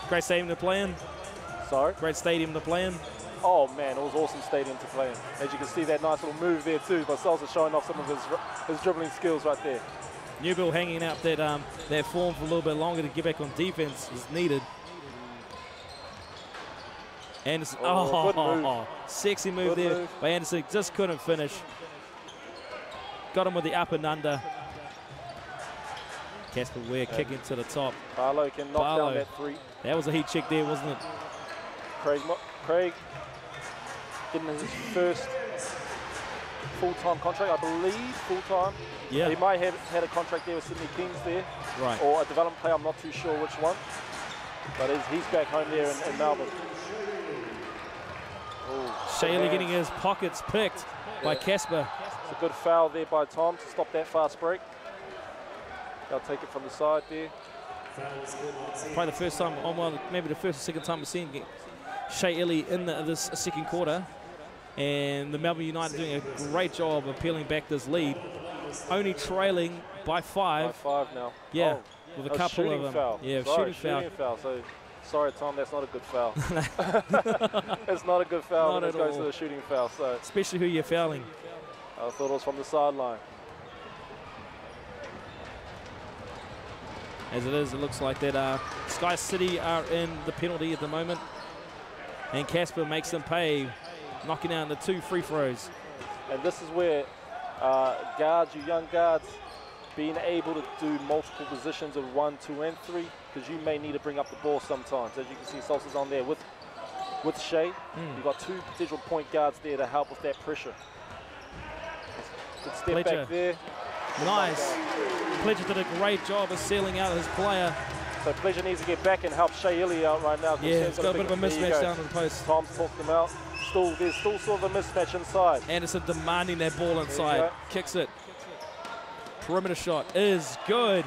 Great stadium to play in. Sorry? Great stadium to play in. Oh man, it was awesome stadium to play in. As you can see, that nice little move there too. Marcel's showing off some of his dribbling skills right there. Newbill hanging out that form for a little bit longer to get back on defense is needed. Anderson, good move. Sexy move there by Anderson, just couldn't finish. Got him with the up and under. Casper Ware kicking to the top. Barlow can knock down that three. That was a heat check there, wasn't it? Craig getting his first full-time contract, I believe, full-time. Yeah. He might have had a contract there with Sydney Kings there. Right. Or a development player, I'm not too sure which one. But he's back home there in Melbourne. Shaley getting his pockets picked by Casper. It's a good foul there by Tom to stop that fast break. They'll take it from the side there. Probably the first time, well, maybe the first or second time we've seen Shea Illy in this second quarter. And the Melbourne United doing a great job of peeling back this lead. Only trailing by 5. By 5 now. Yeah, oh, with a couple of them. Foul. Yeah, sorry, shooting foul. So, sorry, Tom, that's not a good foul. It's not a good foul when it goes to the shooting foul. So, especially who you're fouling. I thought it was from the sideline. As it is, it looks like that Sky City are in the penalty at the moment. And Casper makes them pay, knocking out the 2 free throws. And this is where guards, you young guards, being able to do multiple positions of 1, 2, and 3, because you may need to bring up the ball sometimes. As you can see, Salsa's on there with Shea. You've got 2 potential point guards there to help with that pressure. Good step back there. Nice. Pledger did a great job of sealing out his player. So Pledger needs to get back and help Shea Illy out right now. Yeah, it's got a bit of a mismatch down to the post. Tom's talked them out. There's still sort of a mismatch inside. Anderson demanding that ball inside. Kicks it. Perimeter shot is good.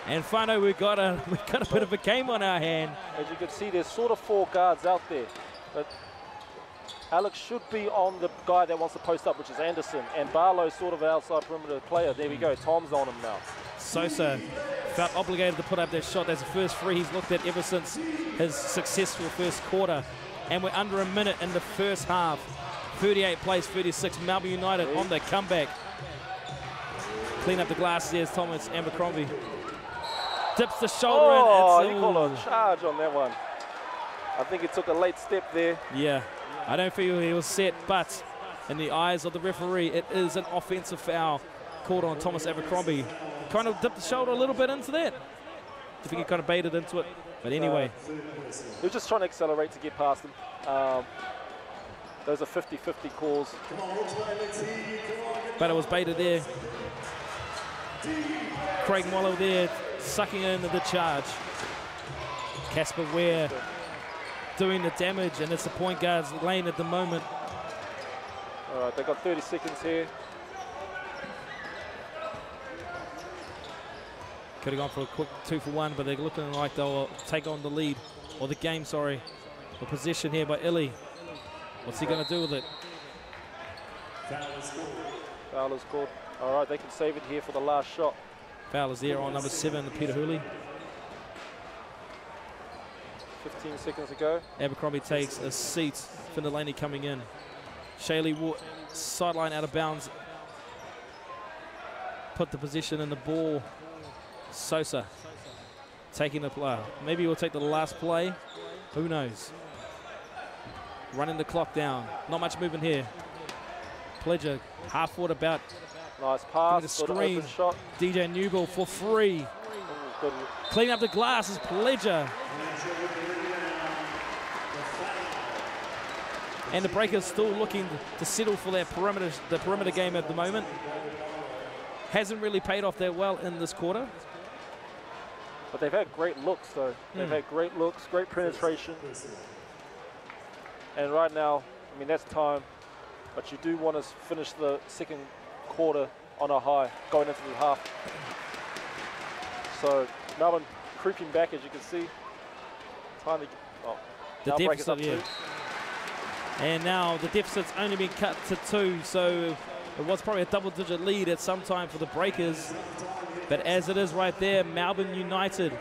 And Whānau, we got a bit of a game on our hand. As you can see, there's sort of 4 guards out there. But Alex should be on the guy that wants to post up, which is Anderson. And Barlow's sort of an outside perimeter player. There we go. Tom's on him now. Sosa felt obligated to put up that shot. That's the first free he's looked at ever since his successful first quarter. And we're under a minute in the first half. 38 plays, 36. Melbourne United on the comeback. Clean up the glass. There's Thomas Abercrombie. Dips the shoulder in. Oh, he called a charge on that one. I think he took a late step there. Yeah, I don't feel he was set, but in the eyes of the referee, it is an offensive foul called on Thomas Abercrombie. Kind of dipped the shoulder a little bit into that. I think he kind of baited into it. But anyway. He was just trying to accelerate to get past him. Those are 50-50 calls. But it was baited there. Craig Wallow there sucking in the charge. Casper Ware doing the damage, and it's the point guard's lane at the moment. All right, they've got 30 seconds here. Could have gone for a quick 2-for-1, but they're looking like they'll take on the lead, or the game, sorry. The possession here by Illy. What's he going to do with it? Foul is called. All right, they can save it here for the last shot. Foul is there on number 7, Peter Hooley. 15 seconds to go. Abercrombie takes a seat. Finn Delaney coming in. Shaley sideline out of bounds. Put the position in the ball. Sosa taking the play. Maybe we'll take the last play. Who knows? Running the clock down. Not much movement here. Pledger half forward about. Nice pass. The screen. Shot. DJ Newell for free. Clean up the glass is Pledger. And the Breakers still looking to settle for the perimeter game at the moment. Hasn't really paid off that well in this quarter. But they've had great looks, though. They've had great looks, great penetration. And right now, I mean, that's time. But you do want to finish the second quarter on a high, going into the half. So Melbourne creeping back, as you can see. Time to the deficit, yeah. And now the deficit's only been cut to 2, so it was probably a double-digit lead at some time for the Breakers. But as it is right there, Melbourne United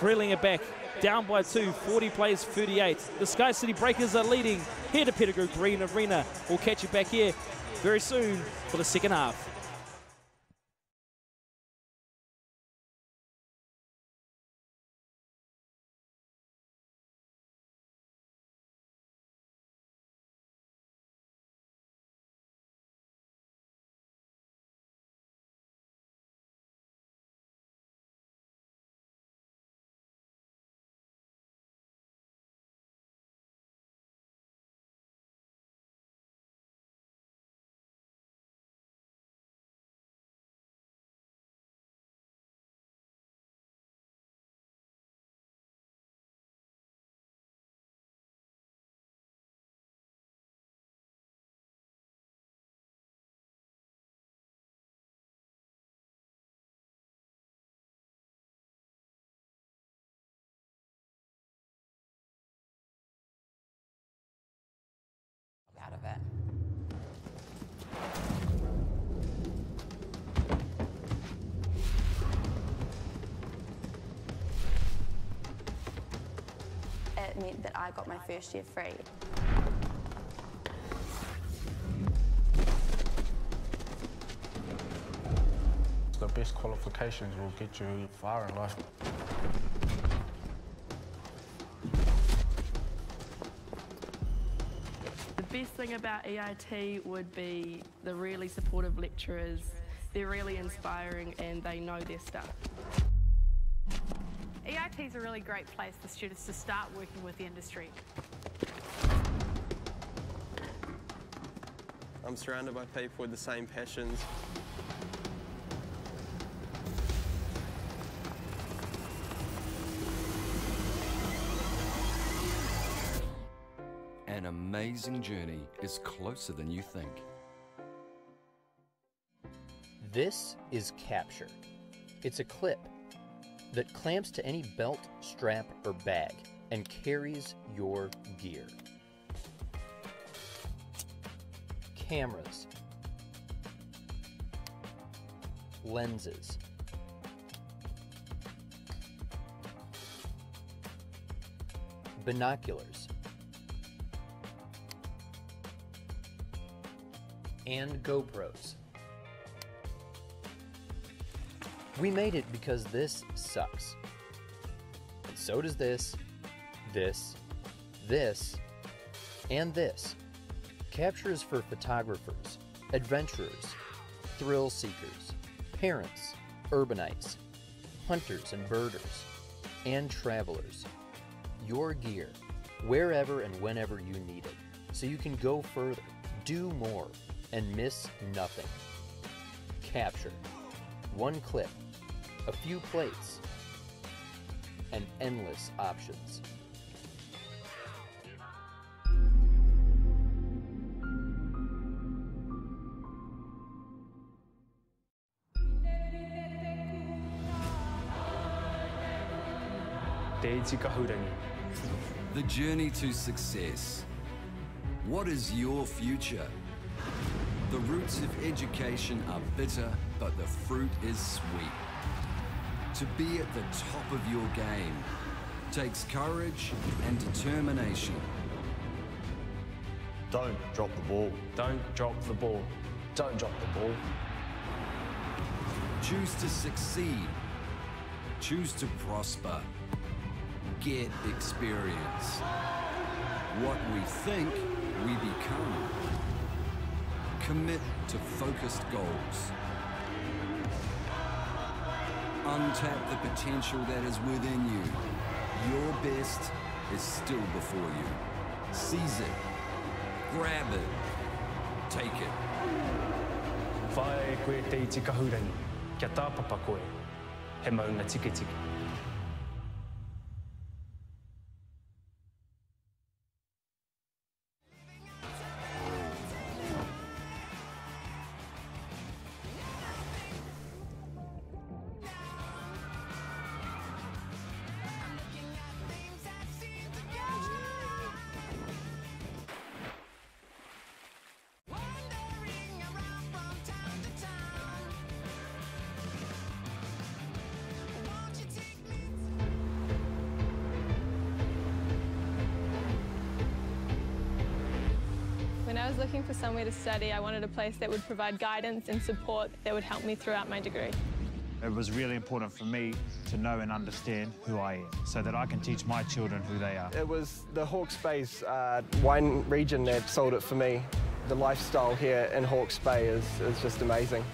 reeling it back, down by 2, 40 plays 38. The Sky City Breakers are leading here to Pettigrew Green Arena. We'll catch you back here very soon for the second half. it meant that I got my first year free. The best qualifications will get you far in life. The best thing about EIT would be the really supportive lecturers. They're really inspiring and they know their stuff. EIT is a really great place for students to start working with the industry. I'm surrounded by people with the same passions. An amazing journey is closer than you think. This is Capture. It's a clip that clamps to any belt, strap, or bag and carries your gear. Cameras, lenses, binoculars, and GoPros. We made it because this sucks. And so does this, this, and this. Capture is for photographers, adventurers, thrill seekers, parents, urbanites, hunters and birders, and travelers. Your gear, wherever and whenever you need it, so you can go further, do more, and miss nothing. Capture. One clip, a few plates, and endless options. The journey to success. What is your future? The roots of education are bitter, but the fruit is sweet. To be at the top of your game takes courage and determination. Don't drop the ball. Don't drop the ball. Don't drop the ball. Choose to succeed. Choose to prosper. Get experience. What we think, we become. Commit to focused goals. Untap the potential that is within you. Your best is still before you. Seize it. Grab it. Take it. Whae koe te iti kahurangi, kia tāpapa koe, he maunga tiki tiki. When I was looking for somewhere to study, I wanted a place that would provide guidance and support that would help me throughout my degree. It was really important for me to know and understand who I am so that I can teach my children who they are. It was the Hawke's Bay's wine region that sold it for me. The lifestyle here in Hawke's Bay is just amazing.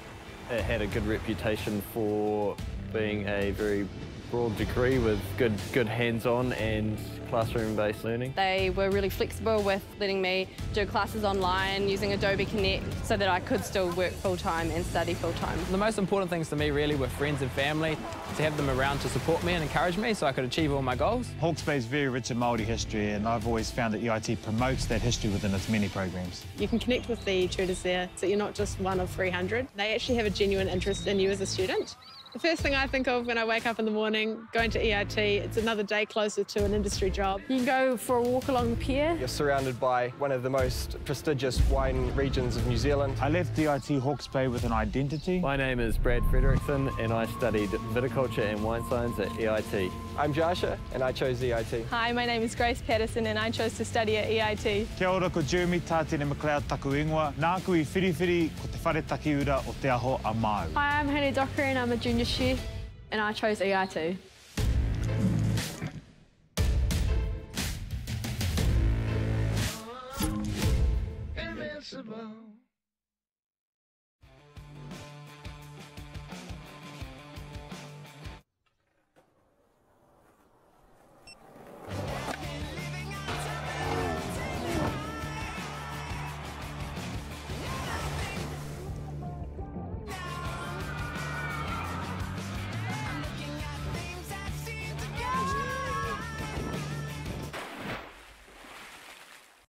It had a good reputation for being a very broad degree with good hands-on and classroom-based learning. They were really flexible with letting me do classes online using Adobe Connect so that I could still work full-time and study full-time. The most important things to me really were friends and family, to have them around to support me and encourage me so I could achieve all my goals. Hawke's Bay is very rich in Māori history, and I've always found that EIT promotes that history within its many programs. You can connect with the tutors there, so you're not just one of 300. They actually have a genuine interest in you as a student. The first thing I think of when I wake up in the morning, going to EIT, it's another day closer to an industry job. You can go for a walk along the pier. You're surrounded by one of the most prestigious wine regions of New Zealand. I left EIT Hawke's Bay with an identity. My name is Brad Frederickson and I studied viticulture and wine science at EIT. I'm Joshua, and I chose EIT. Hi, my name is Grace Patterson, and I chose to study at EIT. Kia ora ko Jeremy tātene McLeod taku ingoa. Nā kui whiriwhiri ko te whare takiura o te aho a mau. Hi, I'm Hannah Docker and I'm a junior chef, and I chose EIT. Invincible.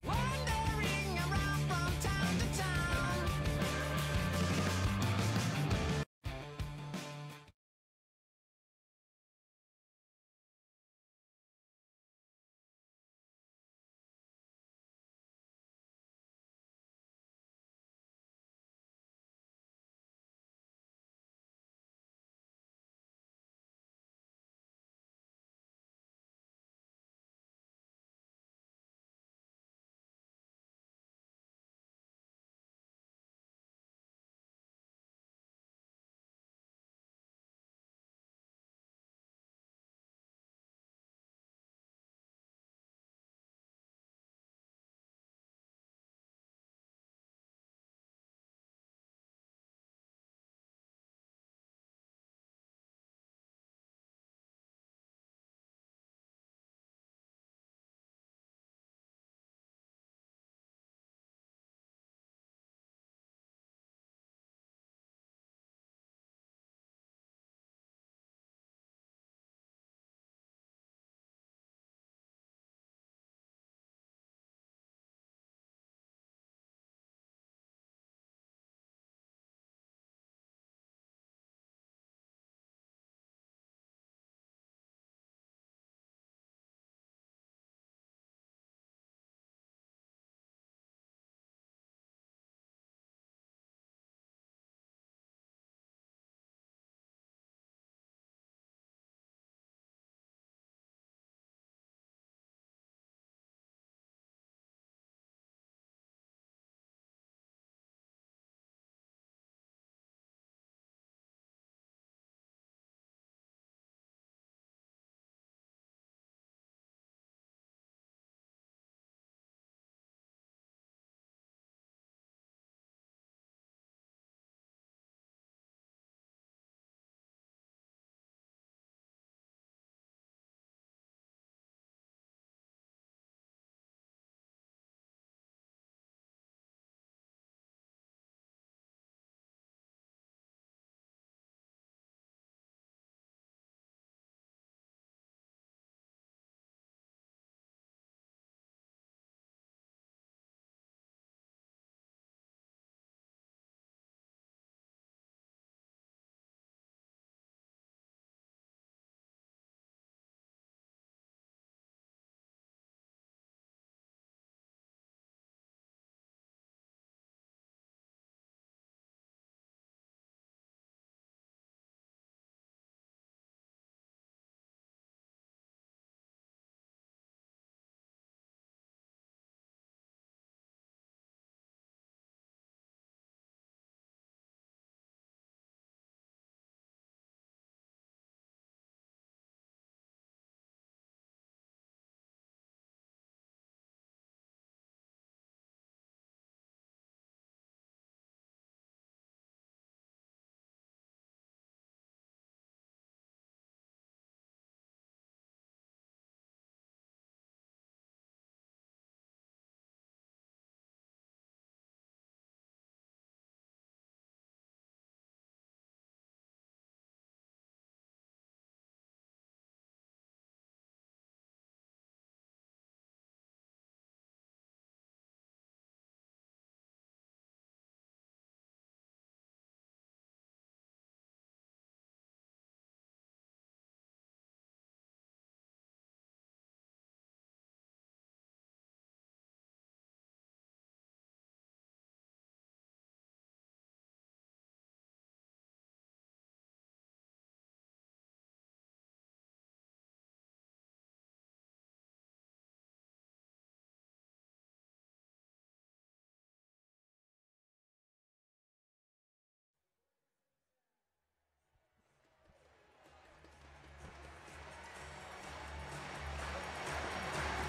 Wandering around from time to time.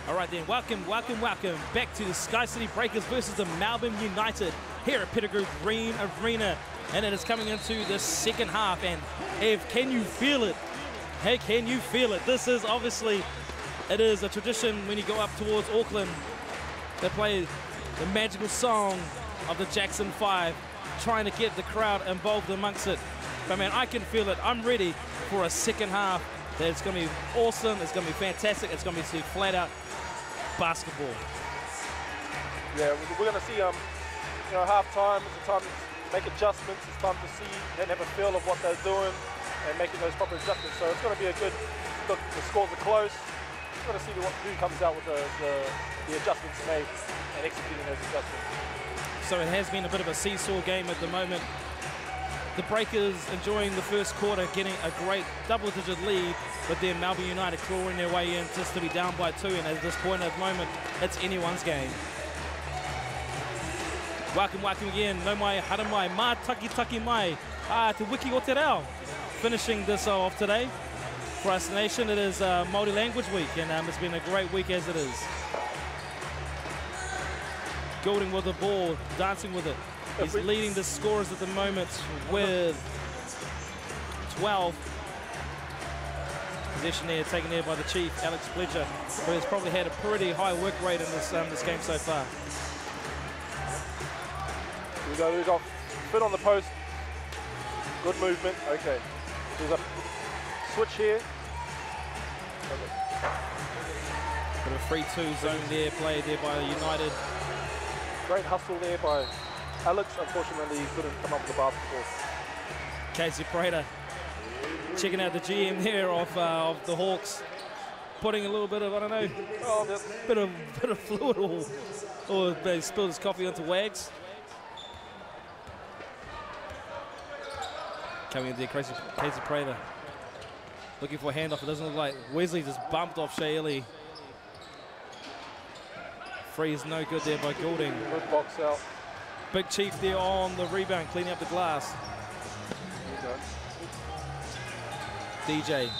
All right then, welcome back to the Sky City Breakers versus the Melbourne United here at Pettigrew Green Arena. And it is coming into the second half. And Ev, can you feel it? Hey, can you feel it? This is obviously, it is a tradition when you go up towards Auckland. They play the magical song of the Jackson 5, trying to get the crowd involved amongst it. But man, I can feel it. I'm ready for a second half. It's going to be awesome. It's going to be fantastic. It's going to be flat out basketball. Yeah, we're going to see, half time. It's a time to make adjustments. It's time to see and have a feel of what they're doing and making those proper adjustments. So it's going to be a good look. The scores are close. We're going to see who comes out with the adjustments made and executing those adjustments. So it has been a bit of a seesaw game at the moment. The Breakers enjoying the first quarter, getting a great double-digit lead, but then Melbourne United clawing their way in just to be down by 2, and at this point at the moment, it's anyone's game. Welcome again. No mai, hara mai, mā taki mai, te wiki o te reo. Finishing this off today. For us nation, it is Māori Language Week, and it's been a great week as it is. Goulding with the ball, dancing with it. He's leading the scorers at the moment with 12. Possession there, taken there by the Chief, Alex Fletcher, who has probably had a pretty high work rate in this game so far. We got fit on the post. Good movement. Okay. There's a switch here. Bit of a 3-2 zone there, played there by United. Great hustle there by Alex. Unfortunately, he couldn't come up with the basketball. Casey Prater checking out the GM there of the Hawks, putting a little bit of, I don't know, bit of fluid or they spilled his coffee onto Wags. Coming in there, Casey Prater looking for a handoff. It doesn't look like Wesley just bumped off Shea Illy. Free is no good there by Goulding. Good box out. Big Chief there on the rebound, cleaning up the glass. DJ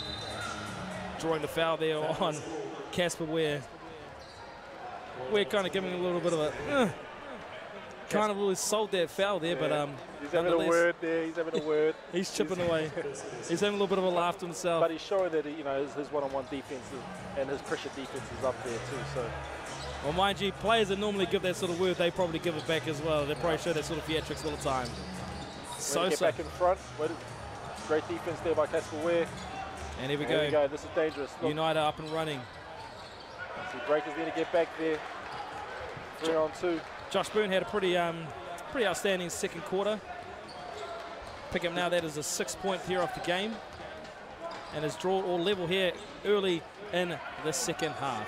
drawing the foul there on Casper Ware. We're kind of giving a little bit of a kind of really sold that foul there, but he's having a word there. He's having a word. He's chipping away. He's having a little bit of a laugh to himself. But he's showing that his one-on-one defense and his pressure defense is up there too. So. Well, mind you, players that normally give that sort of word, they probably give it back as well. They probably show that sort of theatrics all the time. Get back in front. Great defense there by Casper Ware. And here we go. This is dangerous. Look. United up and running. See, Breakers need to get back there. 3-on-2. Josh Boone had a pretty outstanding second quarter. Pick up now, that is a 6-point here off the game. And is draw or level here early in the second half.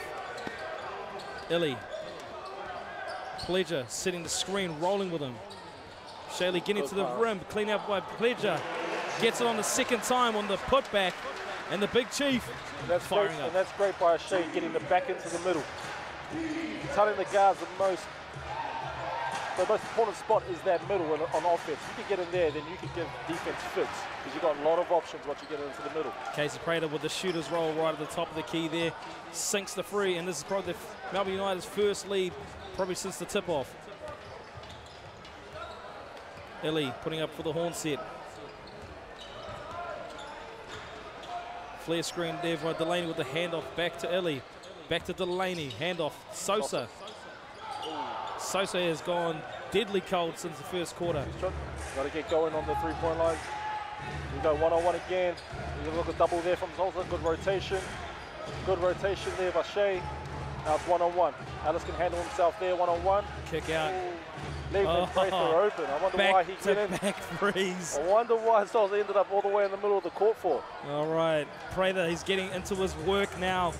Illy. Pledger setting the screen, rolling with him. Shaley getting to the rim, clean up by Pledger. Gets it on the second time on the putback. And the Big Chief firing up. And that's great by Shea, getting the back into the middle. Telling the guards the most important spot is that middle on offense. You can get in there, then you can give defense fits, because you've got a lot of options once you get into the middle. Casey Prater with the shooter's roll right at the top of the key there. Sinks the free, and this is probably Melbourne United's first lead, probably since the tip-off. Illy putting up for the horn set. Flare screen there by Delaney with the handoff back to Illy. Back to Delaney, handoff, Sosa. Sosa has gone deadly cold since the first quarter. Got to get going on the three-point line. We go one-on-one again. You look at double there from Sosa. Good rotation. Good rotation there by Shea. Now it's one-on-one. Alice can handle himself there, one-on-one. Kick out. Leaving Prater open. I wonder why he get in. Back freeze. I wonder why Sosa ended up all the way in the middle of the court for. All right, Prater, he's getting into his work now.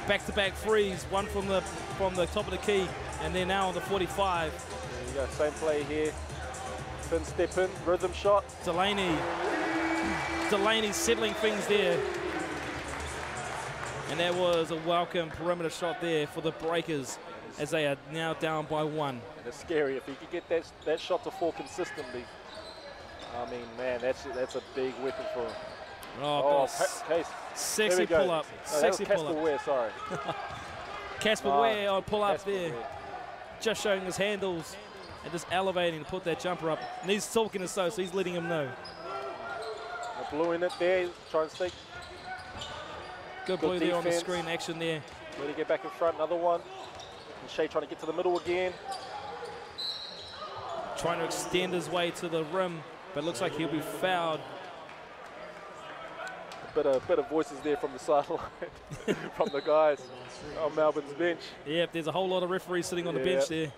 Back-to-back freeze, one from the top of the key, and they're now on the 45. There you go, same play here. Fin step in, rhythm shot. Delaney settling things there. And that was a welcome perimeter shot there for the Breakers as they are now down by 1. And it's scary if you can get that shot to fall consistently. I mean, man, that's a big weapon for him. Oh, Case. Sexy pull-up. Sexy pull-up. Ware, sorry. Casper Ware on pull up there. Just showing his handles and just elevating to put that jumper up. And he's talking to so he's letting him know. Blue in it there, trying to stay. Good blue there on the screen action there. Ready to get back in front, another one. And Shea trying to get to the middle again. Trying to extend his way to the rim, but looks like he'll be fouled. A bit of voices there from the sideline, from the guys on Melbourne's bench. Yep, there's a whole lot of referees sitting on the bench there.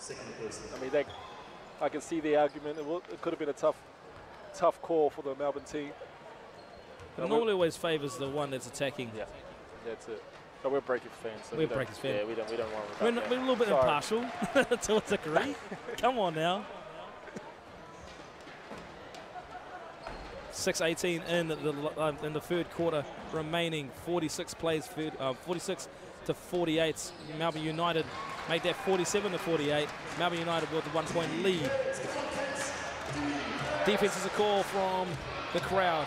I mean, I can see the argument. It could have been a tough call for the Melbourne team. It normally always favours the one that's attacking. Yeah, that's it. But we're Breakers fans. So we're Breakers fans. Yeah, we don't want to. We're a little bit impartial to a degree. Come on now. 6:18 in the third quarter remaining. 46 plays, 46 to 48. Melbourne United made that 47 to 48. Melbourne United with a 1-point lead. Defense is a call from the crowd.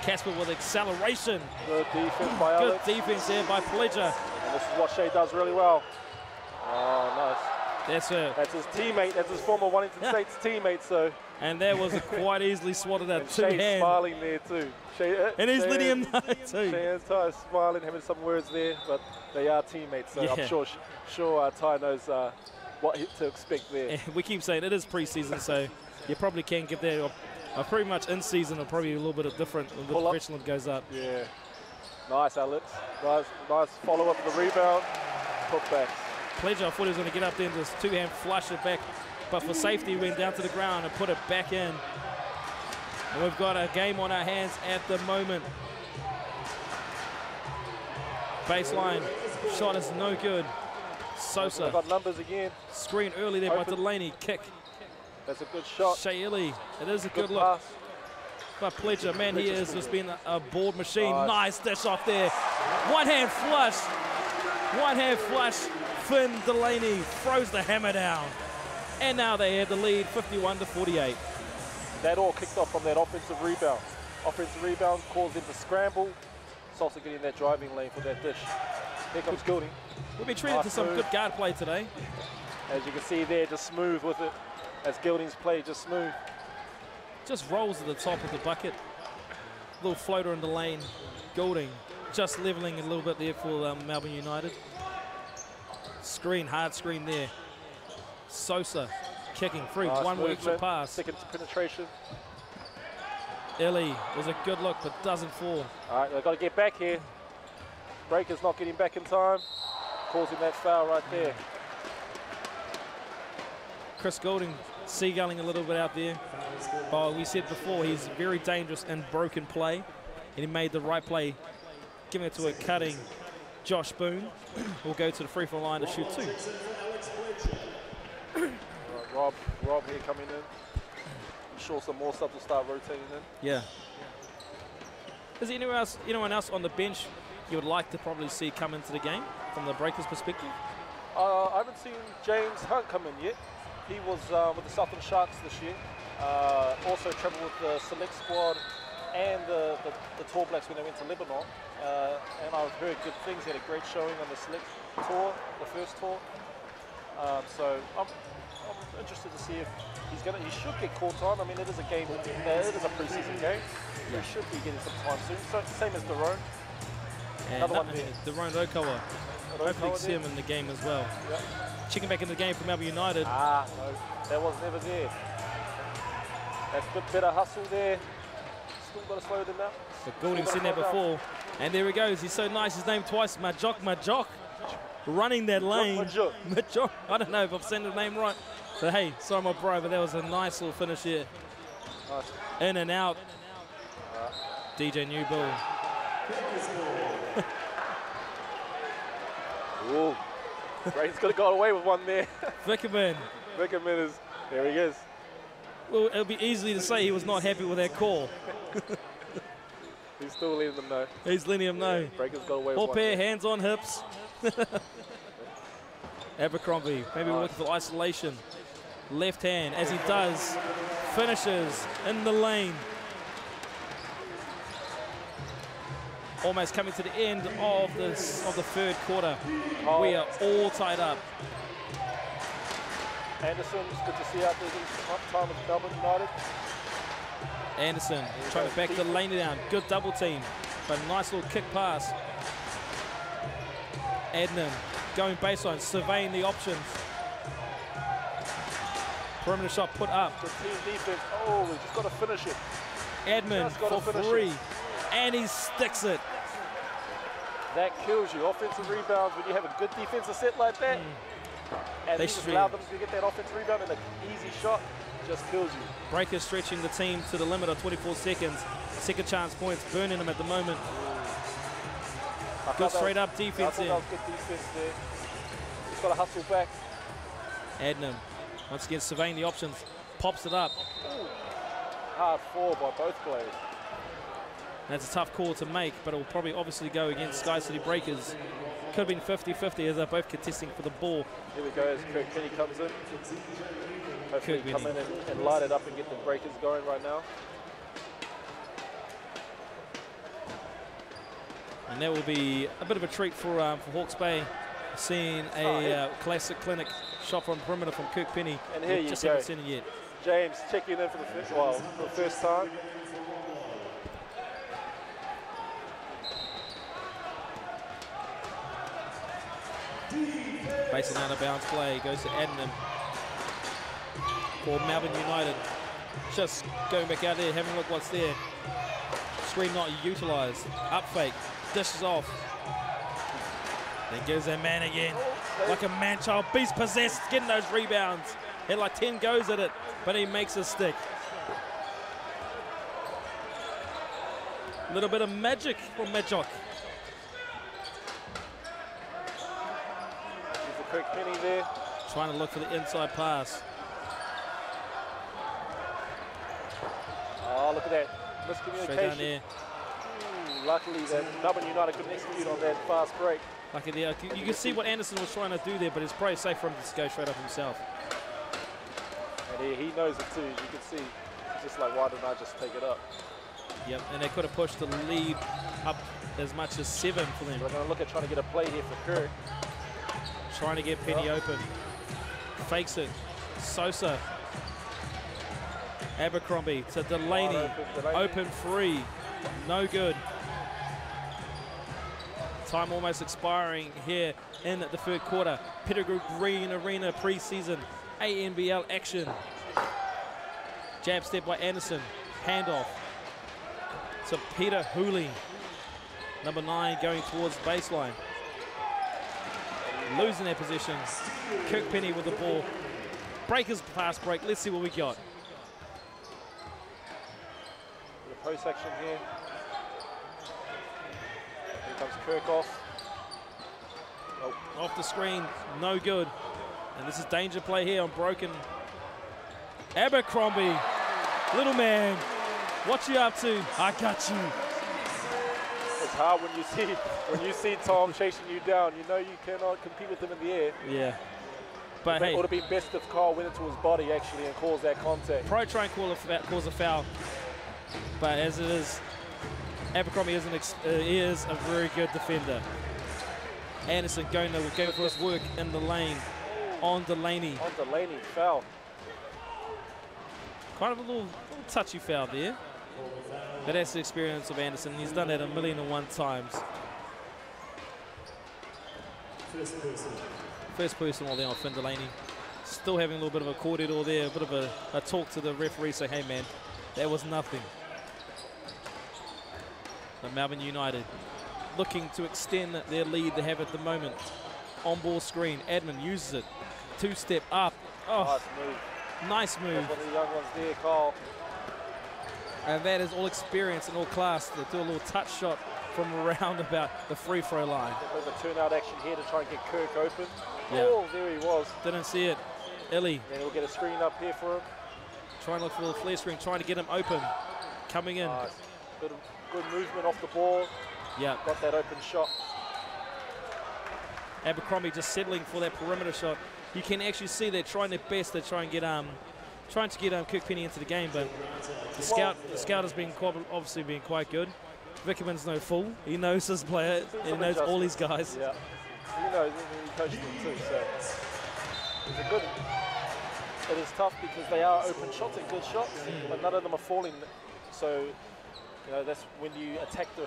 Casper with acceleration. Good defense by Alex. Good defense there by Pleasure. And this is what Shea does really well. Oh, nice. That's his teammate. That's his former Wellington States teammate. So. And that was quite easily swatted at two Shea's hands. Smiling there too. And he's letting him know too. Shea and Ty smiling, having some words there, but they are teammates. So I'm sure Ty knows what to expect there. We keep saying it is pre-season, so you probably can give that pretty much in season, or probably a little bit of different when the professional goes up. Yeah. Nice, Alex. Nice follow up of the rebound. Put back. Pleasure, I thought he was going to get up there and just two-hand flush it back, but for safety, he went down to the ground and put it back in. And we've got a game on our hands at the moment. Baseline shot is no good. Sosa. They've got numbers again. Screen early there by Delaney. Kick. That's a good shot. Shea Ili. It is a good look. Pass. But Pleasure, man, he has just been a board machine. Nice dish off there. One-hand flush. One-hand flush. Finn Delaney throws the hammer down. And now they have the lead, 51 to 48. That all kicked off from that offensive rebound. Offensive rebound calls into scramble. Salsa getting that driving lane for that dish. Here comes Goulding. We've been treated to some good guard play today. As you can see there, just smooth with it. As Goulding's play, just smooth. Just rolls at the top of the bucket. Little floater in the lane. Goulding just leveling a little bit there for Melbourne United. Screen, hard screen there. Sosa kicking free. Nice one movement, extra pass. Second penetration. Ili was a good look, but doesn't fall. All right, they've got to get back here. Breaker's not getting back in time, causing that foul right there. Chris Goulding seagulling a little bit out there. But we said before, he's very dangerous in broken play, and he made the right play, giving it to a cutting Josh Boone. Will go to the free throw line to shoot two. Rob here coming in. I'm sure some more stuff will start rotating in. Yeah. Is there anyone else on the bench you would like to probably see come into the game from the Breakers' perspective? I haven't seen James Hunt come in yet. He was with the Southern Sharks this year. Also travelled with the select squad and the Tall Blacks when they went to Lebanon. And I've heard good things. He had a great showing on the select tour, the first tour. So I'm interested to see if he should get court time. I mean, it is a game, it is a pre-season game. He should be getting some time soon. So same as Daron. Another one there. Daron Okawa. Hopefully see him in the game as well. Yep. Checking back in the game from Melbourne United. No, that was never there. That's a bit better hustle there. Still got to slow them out. But Goulding's seen that before. And there he goes. He's so nice. His name twice. Majok. Running that lane. Majok. I don't know if I've said the name right. So hey, sorry my bro, but that was a nice little finish here. Nice. In and out. DJ Newbill. Ooh. Brayden's got to go away with one there. Vickerman. Vickerman is, there he is. Well, it'll be easy to say he was not happy with that call. He's still letting them know. He's letting him know. Breaker's got away with All one. pair, hands on hips. Abercrombie, maybe looking for isolation. Left hand, as he does, finishes in the lane. Almost coming to the end of the third quarter. We are all tied up. Anderson, it's good to see out there this time with Melbourne United. Anderson trying to back Delaney down. Good double team, but a nice little kick pass. Adnan going baseline, surveying the options. Perimeter shot put up. Good team defense. Oh, we just got to finish it. Admin for three, and he sticks it. That kills you. Offensive rebounds, when you have a good defensive set like that, and you just allow them to get that offensive rebound and an easy shot, just kills you. Breakers stretching the team to the limit of 24 seconds. Second chance points, burning them at the moment. Good straight up defense there. That was good defense there. Just got to hustle back. Adnan, once again surveying the options, pops it up. Ooh. Hard fall by both players. That's a tough call to make, but it will probably obviously go against Sky City Breakers. Could have been 50-50 as they're both contesting for the ball. Here we go as Kirk Penny comes in. Hopefully come in and light it up and get the Breakers going right now. And that will be a bit of a treat for Hawke's Bay, seeing a classic clinic shot from perimeter from Kirk Penny. And here you just go. haven't seen it yet. James checking in for the first time. Basing out of bounds play, goes to Adnan for Melbourne United. Just going back out there, having a look what's there. Screen not utilised. Up fake, dishes off. Then gives that man again. Like a man-child, beast possessed, getting those rebounds. Had like 10 goes at it, but he makes a stick. A little bit of magic from Majok. Quick Penny there. Trying to look for the inside pass. Oh, look at that. Miscommunication. Straight down there. Luckily, that Melbourne United couldn't execute on that fast break. Lucky there. You can see what Anderson was trying to do there, but it's probably safe for him to go straight up himself. And he knows it too. You can see. He's just like, why didn't I just take it up? Yep, and they could have pushed the lead up as much as 7 for them. We're going to look at trying to get a play here for Kirk. Trying to get Penny open. Fakes it. Sosa. Abercrombie to Delaney. Open free. No good. Time almost expiring here in the third quarter. Pettigrew Green Arena preseason ANBL action. Jab step by Anderson. Handoff to Peter Hooley. Number 9 going towards baseline. Losing their position. Kirk Penny with the ball. Breakers fast break. Let's see what we got. The post action here. Here comes Kirk off. Oh. Off the screen. No good. And this is danger play here on broken. Abercrombie. Little man. What you up to? I got you. It's hard when you see Tom chasing you down. You know you cannot compete with him in the air. Yeah. But hey, it would have been best if Carl went into his body actually and caused that contact. Pro try and cause a foul. But as it is, Abercrombie is a very good defender. Anderson going for his work in the lane on Delaney. On Delaney, foul. Kind of a little touchy foul there. But that's the experience of Anderson. He's done that 1,000,001 times. First person all there on Finn Delaney. Still having a little bit of a corridor there, a bit of a talk to the referee, say, hey man, that was nothing. But Melbourne United looking to extend their lead they have at the moment. On ball screen, Admin uses it. 2-step up. Oh, nice move. That's one of the young ones there, Carl. And that is all experience and all class. They do a little touch shot from around about the free throw line. A bit of a turnout action here to try and get Kirk open. Yeah. Oh, there he was. Didn't see it. Illy. And we'll get a screen up here for him. Trying to look for a little flare screen, trying to get him open. Coming in. Nice. Good movement off the ball. Yeah. Got that open shot. Abercrombie just settling for that perimeter shot. You can actually see they're trying their best to try and get Kirk Penny into the game, but the scout has been obviously been quite good. Vickerman's no fool. He knows his player. He knows all these guys. Yeah. He knows, he coaches them too, so it's a good. It is tough because they are open shots and good shots, but none of them are falling. So, you know, that's when you attack the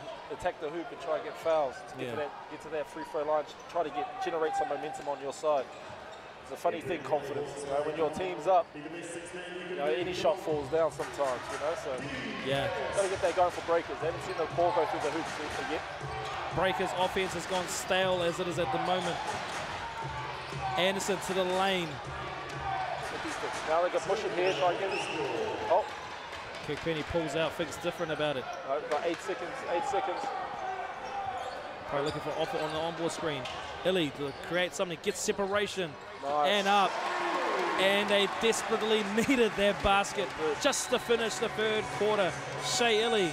hoop and try and get fouls to get to that free throw line, try to generate some momentum on your side. It's a funny thing, confidence. You know, when your team's up, you know, any shot falls down sometimes. You know, so got to get that going for Breakers. They haven't seen the ball go through the hoops yet. Breakers' offense has gone stale as it is at the moment. Anderson to the lane. Now they can push it here, try and get this. Oh. Kirkpenny pulls out, thinks different about it. Got 8 seconds, 8 seconds. Probably looking for offer on the onboard screen. Illy to create something, gets separation. Nice. And up. And they desperately needed their basket just to finish the third quarter. Shea Illy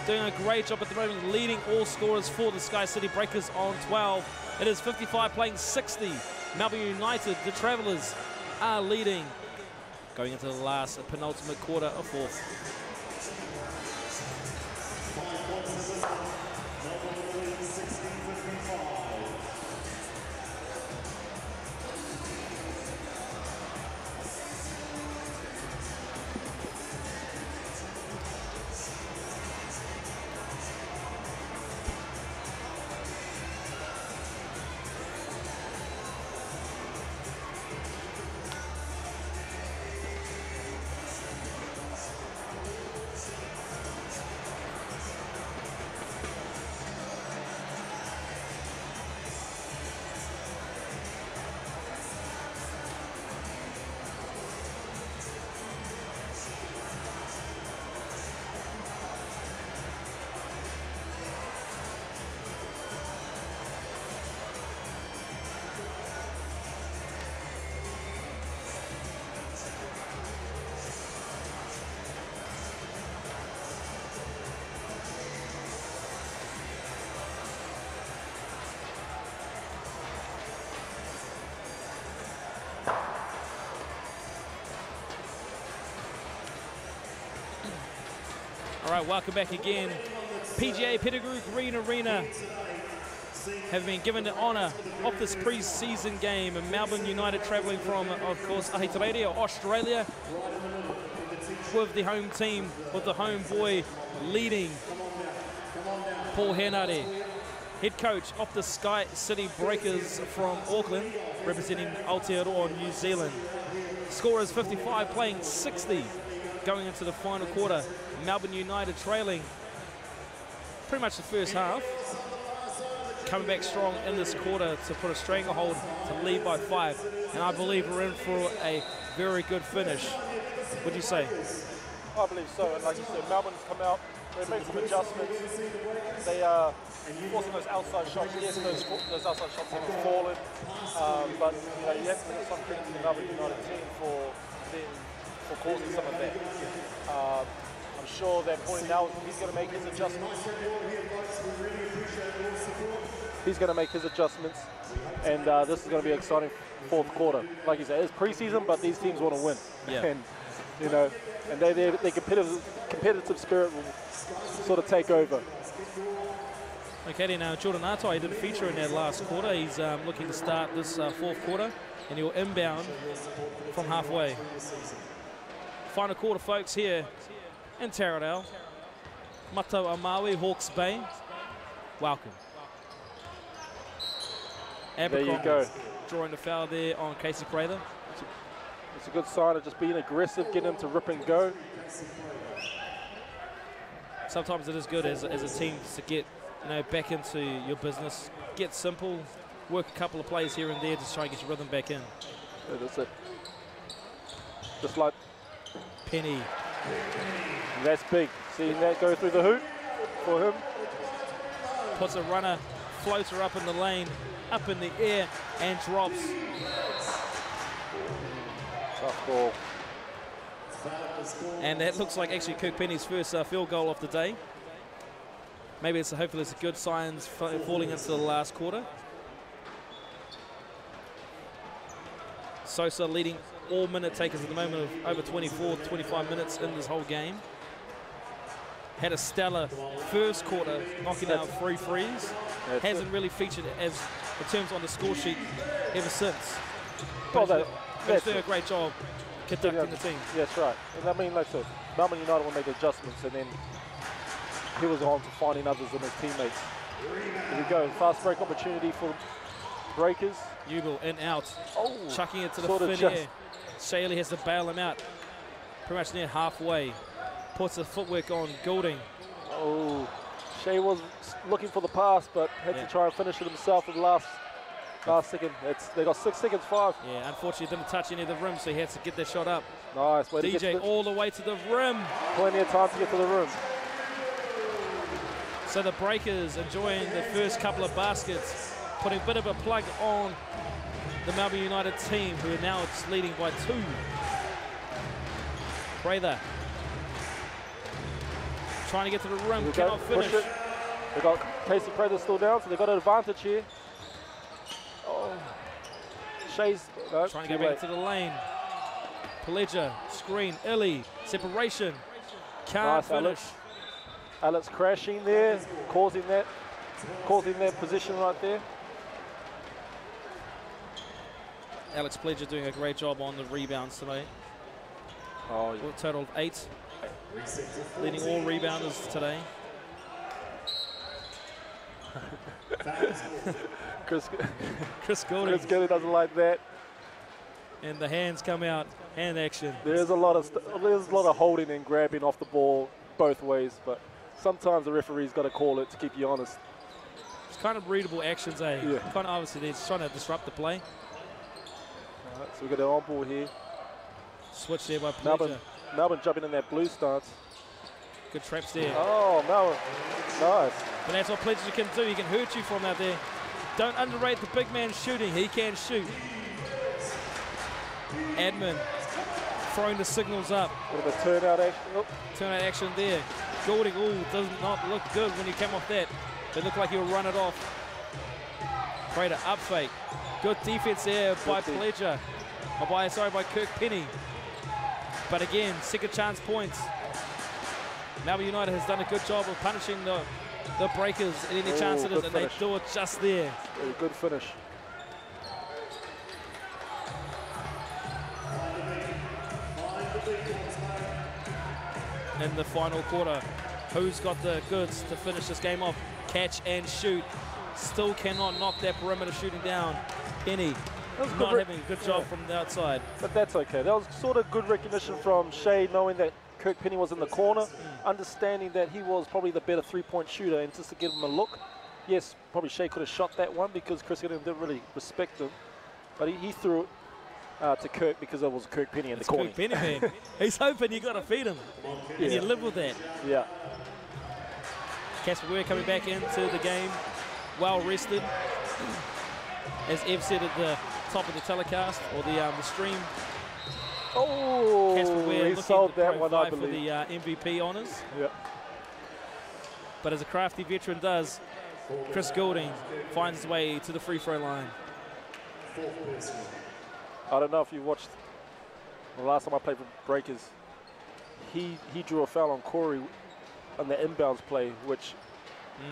doing a great job at the moment, leading all scorers for the Sky City Breakers on 12. It is 55 playing 60. Melbourne United, the Travellers, are leading. Going into the last penultimate quarter of fourth. All right, welcome back again. PGA Pettigrew Green Arena have been given the honour of this pre-season game. And Melbourne United travelling from, of course, Ahitereiria, Australia, with the home team, with the home boy leading, Paul Henare, head coach of the Sky City Breakers from Auckland, representing Aotearoa, New Zealand. Score is 55, playing 60, going into the final quarter. Melbourne United trailing pretty much the first half, coming back strong in this quarter to put a stranglehold to lead by 5. And I believe we're in for a very good finish. What do you say? I believe so. And like you said, Melbourne's come out, they've made some adjustments. They are forcing those outside shots. Yes, those outside shots have fallen. But you know, you have to give some credit to the Melbourne United team for causing some of that. I'm sure that point now he's going to make his adjustments. He's going to make his adjustments, and this is going to be an exciting fourth quarter. Like you said, it's preseason, but these teams want to win. Yeah. And you know, and their competitive spirit will sort of take over. Okay, now Jordan Atai didn't feature in that last quarter. He's looking to start this fourth quarter, and he'll inbound from halfway. Final quarter, folks, here in Taradale. Mato Amawi, Hawke's Bay. Welcome. There you go. Drawing the foul there on Casey Prather. It's a good sign of just being aggressive, getting them to rip and go. Sometimes it is good as a team to get back into your business. Get simple, work a couple of plays here and there to try and get your rhythm back in. Yeah, that's it. Just like Penny. That's big. Seeing that go through the hoop for him. Puts a runner, floater up in the lane, up in the air, and drops. Tough ball. And that looks like actually Kirkpenny's first field goal of the day. Maybe hopefully it's a good signs falling into the last quarter. Sosa leading all minute takers at the moment of over 24, 25 minutes in this whole game. had a stellar first quarter, knocking out 3 threes. Hasn't really featured as in terms on the score sheet ever since. But he's doing a great job conducting the team. Yeah, that's right. And I mean, like I said, Melbourne United will make adjustments, and then he was on to finding others in his teammates. Here we go, fast break opportunity for Breakers. Newbill in out, chucking it to the sort of fin air. Shaley has to bail him out. Pretty much near halfway. Puts the footwork on Goulding. Oh, Shea was looking for the pass, but had to try and finish it himself in the last second. They got 6 seconds, 5. Yeah, unfortunately didn't touch any of the rim, so he had to get that shot up. Nice way to get DJ all the way to the rim. Plenty of time to get to the rim. So the Breakers enjoying the first couple of baskets, putting a bit of a plug on the Melbourne United team, who are now just leading by 2. Prather trying to get to the rim, cannot finish. They got Casey Prather still down, so they've got an advantage here. Oh, Shea's trying to go back into the lane. Pledger, screen, Illy, separation, can't finish. Alex crashing there, causing that position right there. Alex Pledger doing a great job on the rebounds today. Oh, yeah. A total of 8. Leading all rebounders today. Chris Goulding. Chris Goulding doesn't like that. And the hands come out, hand action. There's a lot of holding and grabbing off the ball both ways, but sometimes the referee's got to call it to keep you honest. It's kind of readable actions, eh? Yeah. Kind of obviously they're trying to disrupt the play. All right, so we've got an on ball here. Switch there by Pledger. Melbourne jumping in that blue stance. Good traps there. Oh, Melbourne. Nice. But that's what Pledger can do. He can hurt you from out there. Don't underrate the big man shooting. He can shoot. Admin throwing the signals up. Bit of a turnout action. Oh. Turnout action there. Goulding, does not look good when he came off that. It looked like he'll run it off. Prater up fake. Good defense there by Pledger. By Kirk Penny. But again, second chance points. Melbourne United has done a good job of punishing the Breakers at any chance it is, and they do it just there. Very good finish. In the final quarter, who's got the goods to finish this game off? Catch and shoot. Still cannot knock that perimeter shooting down. Penny not having a good job from the outside. But that's okay. That was sort of good recognition from Shea, knowing that Kirk Penny was in the corner, understanding that he was probably the better three-point shooter, and just to give him a look. Yes, probably Shea could have shot that one because Chris didn't really respect him. But he threw it to Kirk because it was Kirk Penny in the corner. Kirk Penny, man. He's hoping you got to feed him. And you live with that. Yeah. Casper Ware coming back into the game, well rested. As Ev said at the top of the telecast, or the stream. Oh, Casper Ware he sold that one, I for believe. the MVP honours. Yeah. But as a crafty veteran does, Chris Goulding finds his way to the free throw line. I don't know if you watched the last time I played for Breakers. He drew a foul on Corey on the inbounds play, which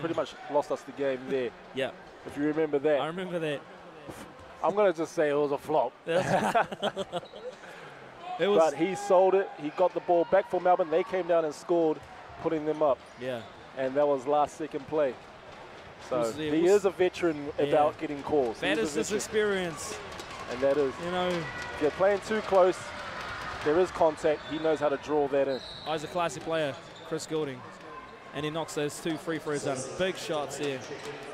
pretty much lost us the game there. Yeah. If you remember that. I remember that. I'm going to just say it was a flop. It was, but he sold it. He got the ball back for Melbourne. They came down and scored, putting them up. Yeah. And that was last second play. So he is a veteran about getting calls. That is his experience. And that is. You know. If you're playing too close, there is contact. He knows how to draw that in. Oh, he's a classy player, Chris Goulding. And he knocks those 2 free throws down. Big shots there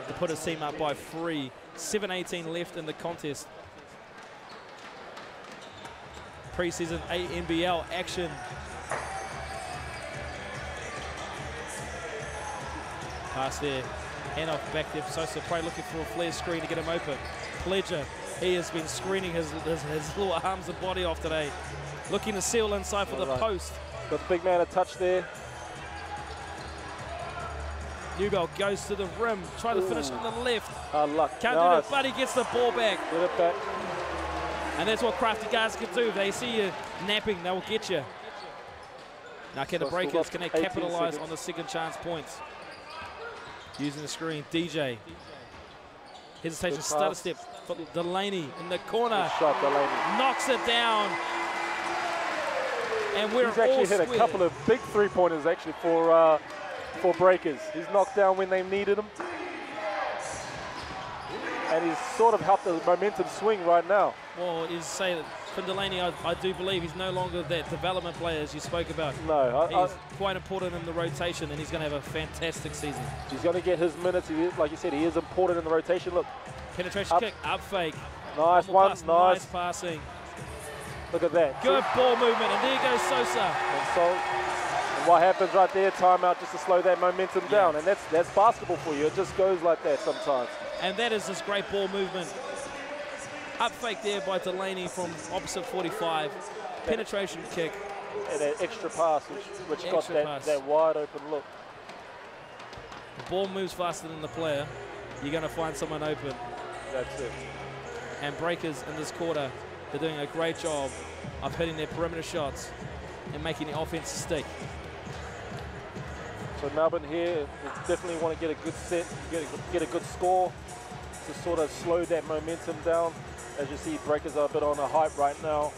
to put his team up by 3. 7:18 left in the contest. Preseason ANBL action. Pass there. Hand off back there. Sosa Prey looking for a flare screen to get him open. Pledger, he has been screening his little arms and body off today. Looking to seal inside for the post. Got the big man a touch there. Newbell goes to the rim, try to finish on the left. Luck. Can't do it, but he gets the ball back. Get it back. And that's what crafty guys can do. If they see you napping, they'll get you. Now can the Breakers, can they capitalise on the second chance points? Using the screen, DJ. Hesitation, stutter step for Delaney in the corner. Good shot, Delaney. Knocks it down. And we're He's actually hit a couple of big three-pointers actually for Breakers. He's knocked down when they needed him. And he's sort of helped the momentum swing right now. Well, is say that for Delaney, I do believe he's no longer that development player as you spoke about. No. He's quite important in the rotation, and he's going to have a fantastic season. He's going to get his minutes. Like you said, he is important in the rotation. Look. Penetration kick, up fake. Nice one, pass, nice passing. Look at that. Good ball movement, and there goes Sosa. And what happens right there, timeout just to slow that momentum down. And that's basketball for you. It just goes like that sometimes. And that is this great ball movement. Up fake there by Delaney from opposite 45. Penetration kick. And an extra pass, which got that wide open look. The ball moves faster than the player. You're going to find someone open. That's it. And Breakers in this quarter, they're doing a great job of hitting their perimeter shots and making the offense stick. So Melbourne here definitely want to get a good set, get a good score to sort of slow that momentum down. As you see, Breakers are a bit on a hype right now.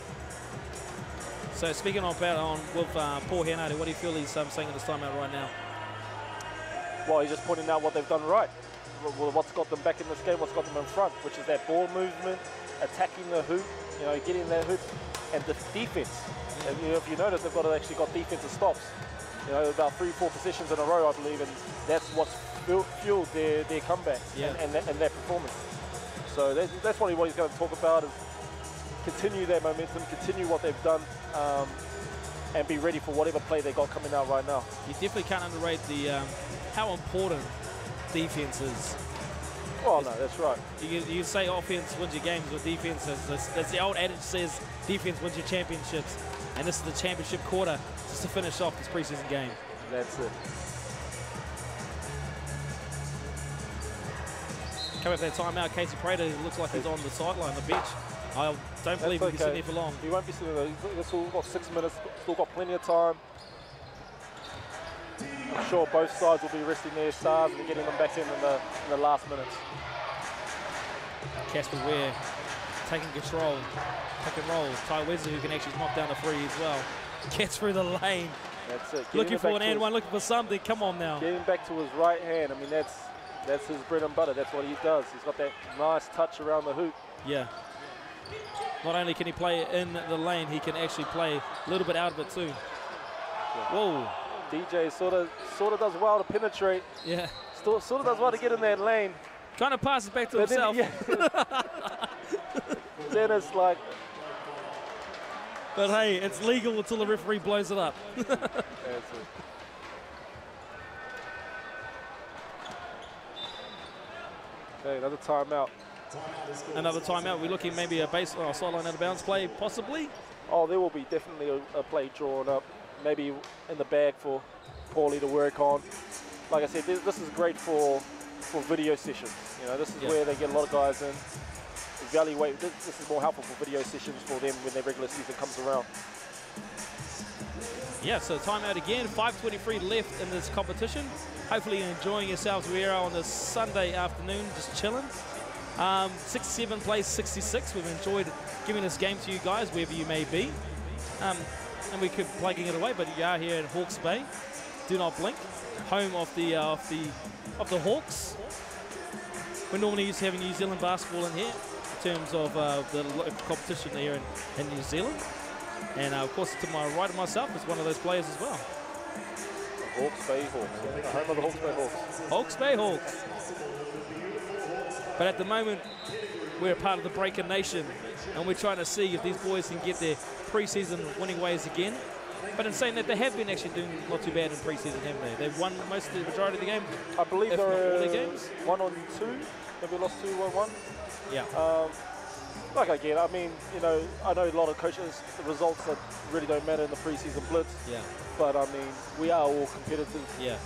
So speaking with Paul Henardi, what do you feel he's saying at this timeout right now? Well, he's just pointing out what they've done right. What's got them back in this game, what's got them in front, which is that ball movement, attacking the hoop, getting that hoop, and the defense. And if you notice, they've actually got defensive stops. About 3-4 possessions in a row, I believe, and that's what's fueled their comebacks and that performance. So that's what he's going to talk about, is continue that momentum, continue what they've done, and be ready for whatever play they got coming out right now. You definitely can't underrate how important defense is. Oh no, that's right. You say offense wins your games, but defense as the old adage says, defense wins your championships. And this is the championship quarter just to finish off this preseason game. That's it. Coming up that timeout, Casey Prater looks like he's on the sideline, the bench. I don't believe he'll be sitting there for long. He won't be sitting there. He's still got 6 minutes, still got plenty of time. I'm sure both sides will be resting their stars and getting them back in the last minutes. Casper Ware taking control. Pick and roll. Ty Wesley, who can actually knock down the free as well. Gets through the lane. That's it. Looking for an and one, looking for something. Come on now. Getting back to his right hand. I mean, that's his bread and butter. That's what he does. He's got that nice touch around the hoop. Yeah. Not only can he play in the lane, he can actually play a little bit out of it too. Yeah. Whoa. DJ sort of does well to penetrate. Yeah. Sort of does well to get in that lane. Kind of passes back to himself. Then it's like. But hey, it's legal until the referee blows it up. That's it. Okay, another timeout. Another timeout. We're looking maybe a sideline out of bounds play, possibly. Oh, there will be definitely a play drawn up, maybe in the bag for Paulie to work on. Like I said, this is great for video sessions. This is where they get a lot of guys in. Evaluate. This is more helpful for video sessions for them when their regular season comes around. Yeah, so timeout again. 5:23 left in this competition. Hopefully you're enjoying yourselves. We are on this Sunday afternoon, just chilling. 67 plays 66. We've enjoyed giving this game to you guys, wherever you may be. And we could plugging it away, but you are here at Hawke's Bay. Do not blink. Home of the Hawks. We're normally used to having New Zealand basketball in here in terms of the competition here in New Zealand. And of course, to my right of myself is one of those players as well. The Hawke's Bay Hawks. Home of the Hawke's Bay Hawks. Hawke's Bay Hawks. But at the moment, we're a part of the Breaker Nation, and we're trying to see if these boys can get their preseason winning ways again. But in saying that, they have been actually doing not too bad in preseason, haven't they? They've won most of the majority of the game. I believe they're all their games. 1 on 2. Maybe lost 2-1. Yeah. Like again, I mean, I know a lot of coaches, the results that really don't matter in the preseason blitz. Yeah. But I mean, we are all competitive. Yeah.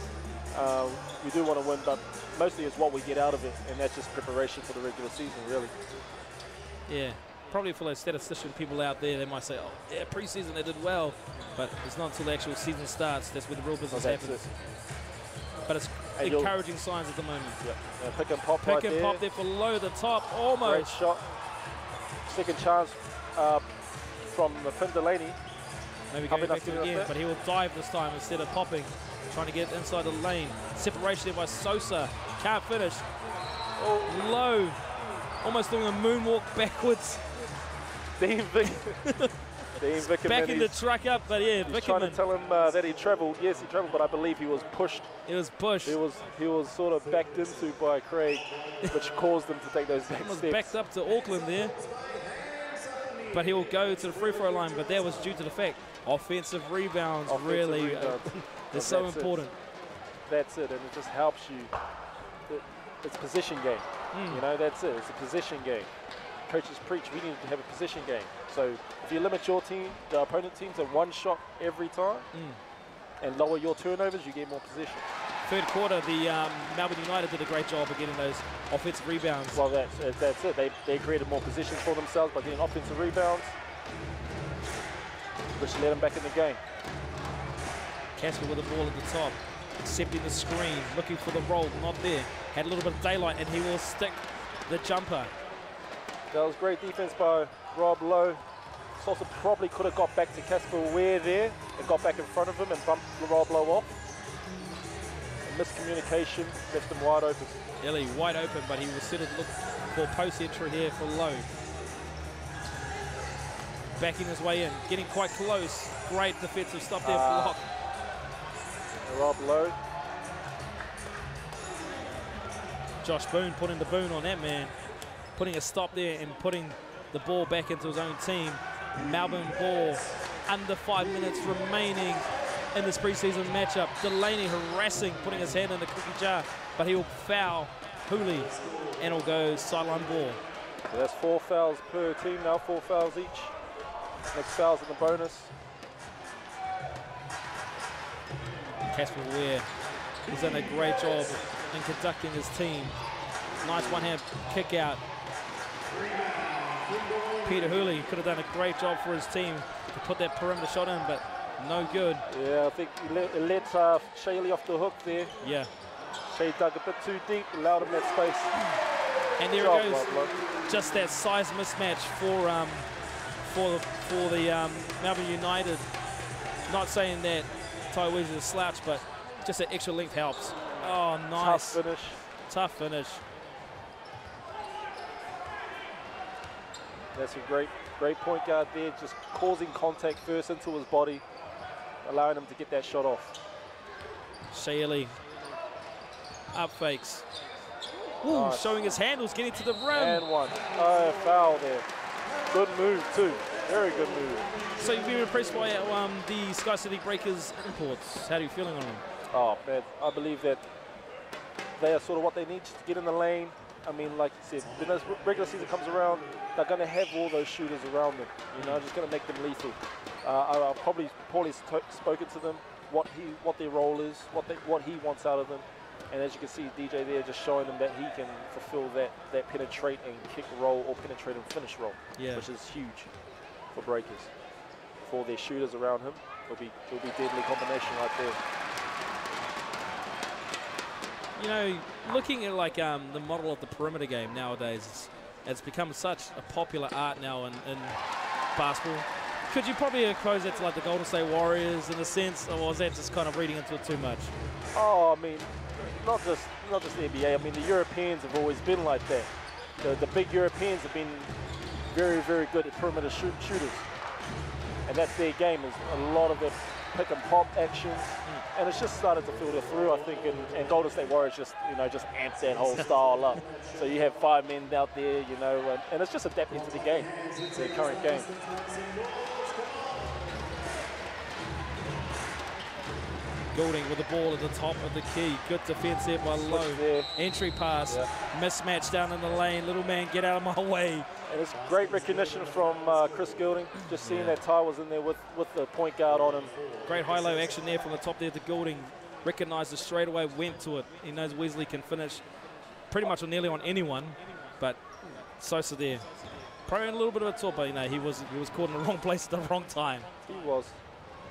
We do want to win, but mostly it's what we get out of it, and that's just preparation for the regular season, really. Yeah. probably for those statistician people out there, they might say, oh, yeah, preseason they did well. But it's not until the actual season starts that's where the real business happens. But it's encouraging signs at the moment. Yeah. Pick and pop Pick and pop there for Lowe, the top, almost. Great shot. Second chance from Finn Delaney. Maybe going back to it again, but he will dive this time instead of popping. Trying to get inside the lane. Separation there by Sosa. Can't finish. Low. Almost doing a moonwalk backwards. Dean Vick. Dean Vickerman. Backing the truck up, but yeah, Vickerman. Trying to tell him that he travelled. Yes, he travelled, but I believe he was pushed. He was pushed. He was sort of backed into by Craig, which caused him to take those back steps. Was backed up to Auckland there. But he will go to the free throw line, but that was due to the fact offensive rebounds really they're so important. That's it, and it just helps you. It's position game. You know, that's it. It's a position game. Coaches preach we need to have a position game. So if you limit your team, the opponent team, to one shot every time and lower your turnovers, you get more position. Third quarter, the Melbourne United did a great job of getting those offensive rebounds. Well, that's it. They created more positions for themselves by getting offensive rebounds, which led them back in the game. Casper with the ball at the top, accepting the screen, looking for the roll, not there. Had a little bit of daylight, and he will stick the jumper. That was great defense by Rob Lowe. Sosa probably could have got back to Casper Ware there and got back in front of him and bumped Rob Lowe off. Miscommunication left him wide open. Ellie wide open, but he was set to look for post entry here for Lowe. Backing his way in, getting quite close. Great defensive stop there for Hawke. Rob Lowe. Josh Boone putting the boon on that man. Putting a stop there and putting the ball back into his own team. Melbourne ball, under 5 minutes remaining in this preseason matchup. Delaney harassing, putting his hand in the cookie jar, but he will foul Hooley, and it'll go sideline ball. So that's 4 fouls per team now, 4 fouls each. Next foul's in the bonus. Casper Ware has done a great job in conducting his team. Nice one-hand kick out. Peter Hooley could have done a great job for his team to put that perimeter shot in, but no good. Yeah, I think he let Shayley off the hook there. Yeah. Shay dug a bit too deep, allowed him that space. And there it goes. Just that size mismatch for the Melbourne United. Not saying that Ty Weezy is a slouch, but just that extra length helps. Oh, nice. Tough finish. Tough finish. That's a great point guard there, just causing contact first into his body, allowing him to get that shot off. Shayley up fakes. Ooh, nice. Showing his handles, getting to the rim. And one. Oh, foul there. Good move too. Very good move. So you've been impressed by the Sky City Breakers imports. How are you feeling on them? Oh man, I believe that they are sort of what they need to get in the lane. I mean, like you said, when the regular season comes around, they're going to have all those shooters around them. You know, just going to make them lethal. I've probably poorly spoken to them, what their role is, what he wants out of them. And as you can see, DJ there just showing them that he can fulfill that penetrate and kick roll or penetrate and finish role, which is huge for Breakers. For their shooters around him, it'll be deadly combination right there. You know, looking at like the model of the perimeter game nowadays, it's become such a popular art now in basketball. Could you probably equate that to like the Golden State Warriors in a sense, or was that just kind of reading into it too much? Oh, I mean, not just the NBA. I mean, the Europeans have always been like that. The big Europeans have been very, very good at perimeter shooters, and that's their game. Is a lot of it pick and pop action. And it's just started to filter through, I think, and Golden State Warriors just amps that whole style up. So you have 5 men out there, you know, and it's just adapting to the game, to the current game. Goulding with the ball at the top of the key. Good defense there by Lowe. Entry pass, mismatch down in the lane. Little man, get out of my way. And it's great recognition from Chris Goulding, just seeing that Ty was in there with the point guard on him. Great high-low action there from the top there to Goulding. Recognised it straight away, went to it. He knows Wesley can finish pretty much nearly on anyone, but Sosa there. Probably a little bit of a talk, but he was caught in the wrong place at the wrong time. He was.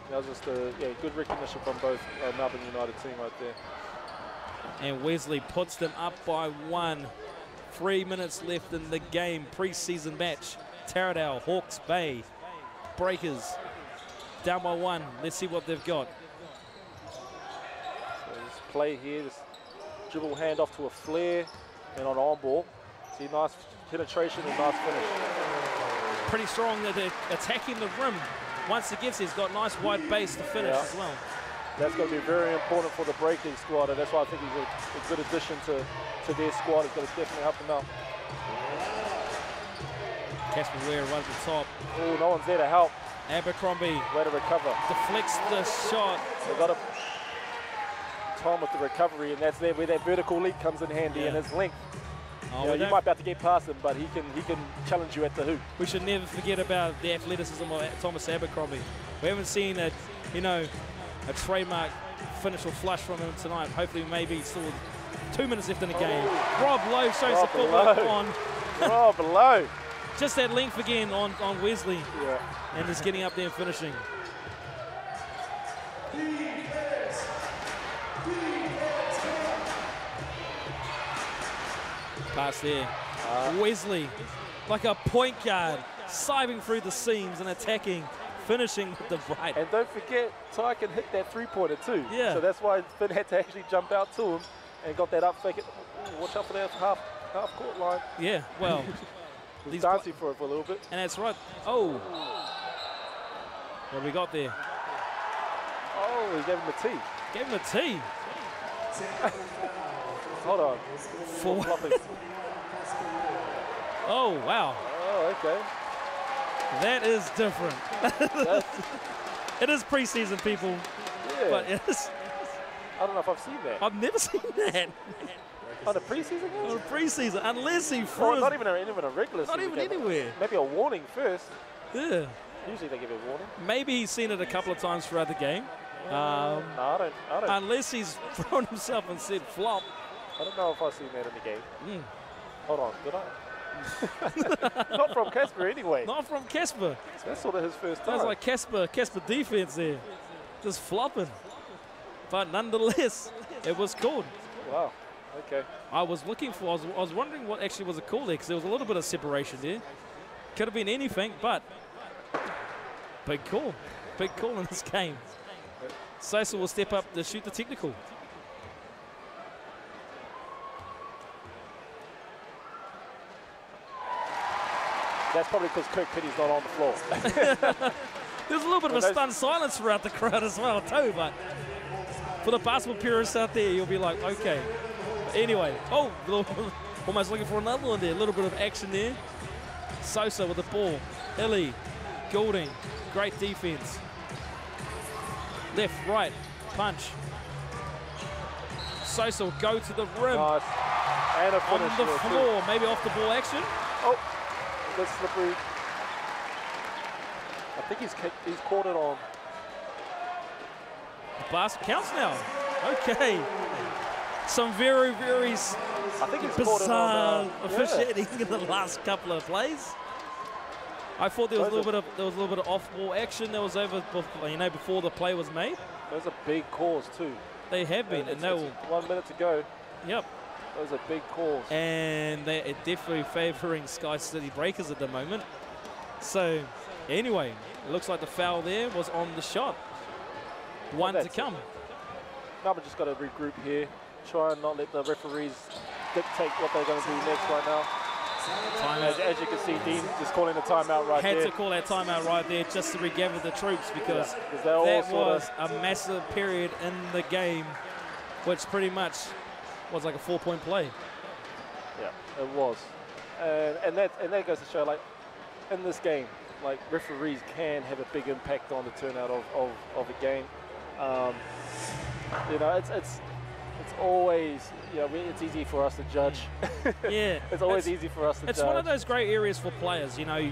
That was just good recognition from both Melbourne United team right there. And Wesley puts them up by 1. 3 minutes left in the game. Pre-season match. Taradale, Hawke's Bay, Breakers down by 1. Let's see what they've got. So this play here, this dribble hand off to a flare and on ball. See, nice penetration and nice finish. Pretty strong that they're attacking the rim. Once it gets, he's got nice wide base to finish as well. That's going to be very important for the Breaking squad, and that's why I think he's a good addition to their squad. It's going to definitely help them out. Casper Ware runs the top. Oh, no one's there to help. Abercrombie. Way to recover. Deflects the shot. They've got to time with the recovery, and that's there where that vertical leap comes in handy, and his length. Oh, you might be able to get past him, but he can challenge you at the hoop. We should never forget about the athleticism of Thomas Abercrombie. We haven't seen a trademark finish or flush from him tonight. Hopefully, maybe still 2 minutes left in the game. Rob Lowe shows the footwork on. Rob Lowe. Just that length again on Wesley. And just getting up there and finishing. Pass there. Wesley, like a point guard, siving through the seams and attacking, finishing with the right. And don't forget, Ty can hit that three-pointer too. Yeah. So that's why Finn had to actually jump out to him and got that up fake. Watch out for that half-court line. Yeah, well. He's dancing for it for a little bit. And that's right. Oh. What do we got there? Oh, he gave him a T. Gave him a T. Hold on. Oh, wow. Oh, okay. That is different. It is preseason, people. Yeah. But it is. I don't know if I've seen that. I've never seen that. On a preseason game? On a preseason, unless he throws. Not even a regular season. Not even anywhere. Maybe a warning first. Yeah. Usually they give a warning. Maybe he's seen it a couple of times throughout the game. No, I don't. Unless he's thrown himself and said flop. I don't know if I've seen that in the game. Mm. Hold on, did I? Not from Casper anyway. Not from Casper. That's sort of his first time. Sounds like Casper defense there. Just flopping. But nonetheless, it was called. Wow, okay. I was looking for, I was wondering what actually was a call there, because there was a little bit of separation there. Could have been anything, but big call. Big call in this game. Sosa will step up to shoot the technical. That's probably because Kirk Petty's not on the floor. There's a little bit of a stunned silence throughout the crowd as well, too, but for the basketball purists out there, you'll be like, okay. Anyway, almost looking for another one there. A little bit of action there. Sosa with the ball. Illy, Goulding, great defense. Left, right, punch. Sosa will go to the rim. Nice. And a finish on the floor, maybe off the ball action. Oh, that's slippery. I think he's caught it on. The basket counts now. Okay. Some very, very bizarre officiating in the last couple of plays. I thought there was a little bit of off-ball action that was over, before the play was made. Those are big calls too. They have been, and they will. 1 minute to go. Yep. Those are big calls. And they're definitely favouring SkyCITY Breakers at the moment. So, anyway, it looks like the foul there was on the shot. One to come. Melbourne just got to regroup here. Try and not let the referees dictate what they're going to do next right now. As you can see, Dean just calling a timeout right there. Had to call that timeout right there just to regather the troops, because that was a massive period in the game, which pretty much was like a 4-point play. Yeah, it was. And that goes to show, like, in this game, like, referees can have a big impact on the turnout of a game. It's always, it's easy for us to judge. Yeah, it's always easy for us to judge. It's one of those great areas for players. You have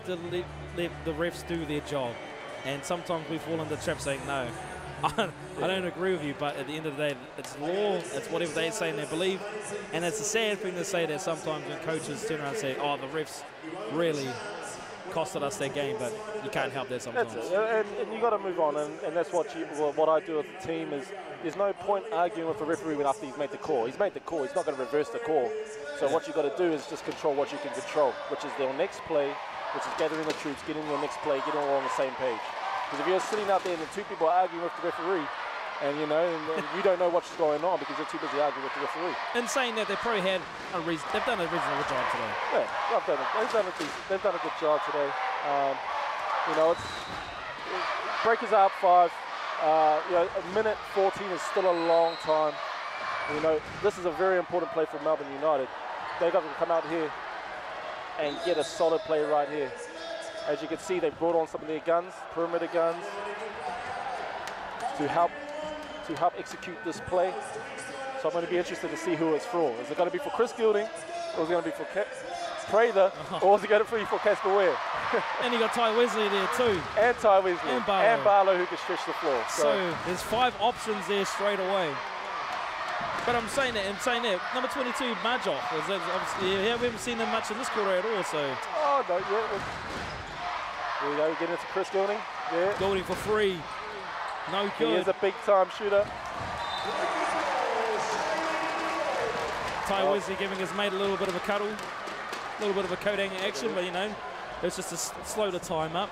to let the refs do their job, and sometimes we fall into the trap saying no. I don't agree with you, but at the end of the day, it's law. It's whatever they say and they believe. And it's a sad thing to say that sometimes when coaches turn around and say, oh, the refs really costed us their game, but you can't help that sometimes. That's it. And you got to move on, and that's what I do with the team is there's no point arguing with the referee after he's made the call. He's made the call. He's not going to reverse the call. So what you got to do is just control what you can control, which is their next play, which is gathering the troops, getting your next play, getting all on the same page. Because if you're sitting out there and the two people are arguing with the referee, and you know, and you don't know what's going on because you're too busy arguing with the referee. In saying that, they probably had they've done a reasonable job today. Yeah, they've done a good job today. You know, breakers are up 5. You know, a minute 14 is still a long time. You know, this is a very important play for Melbourne United. They've got to come out here and get a solid play right here. As you can see, they brought on some of their guns, perimeter guns, to help execute this play. So I'm going to be interested to see who it's for. Is it going to be for Chris Gilding, or is it going to be for Prather, or is it going to be for Casper Ware? And you got Ty Wesley there too. And Ty Wesley. And Barlow who can stretch the floor. So there's 5 options there straight away. But I'm saying that, number 22, Majoff, obviously, we haven't seen them much in this quarter at all, so. Oh, no, yeah. There we go, getting into Chris Gilding. Yeah. Gilding for 3. No good. He is a big-time shooter. Ty Wesley giving his mate a little bit of a cuddle, a little bit of a coat hanging action, but you know, it's just to slow the time up.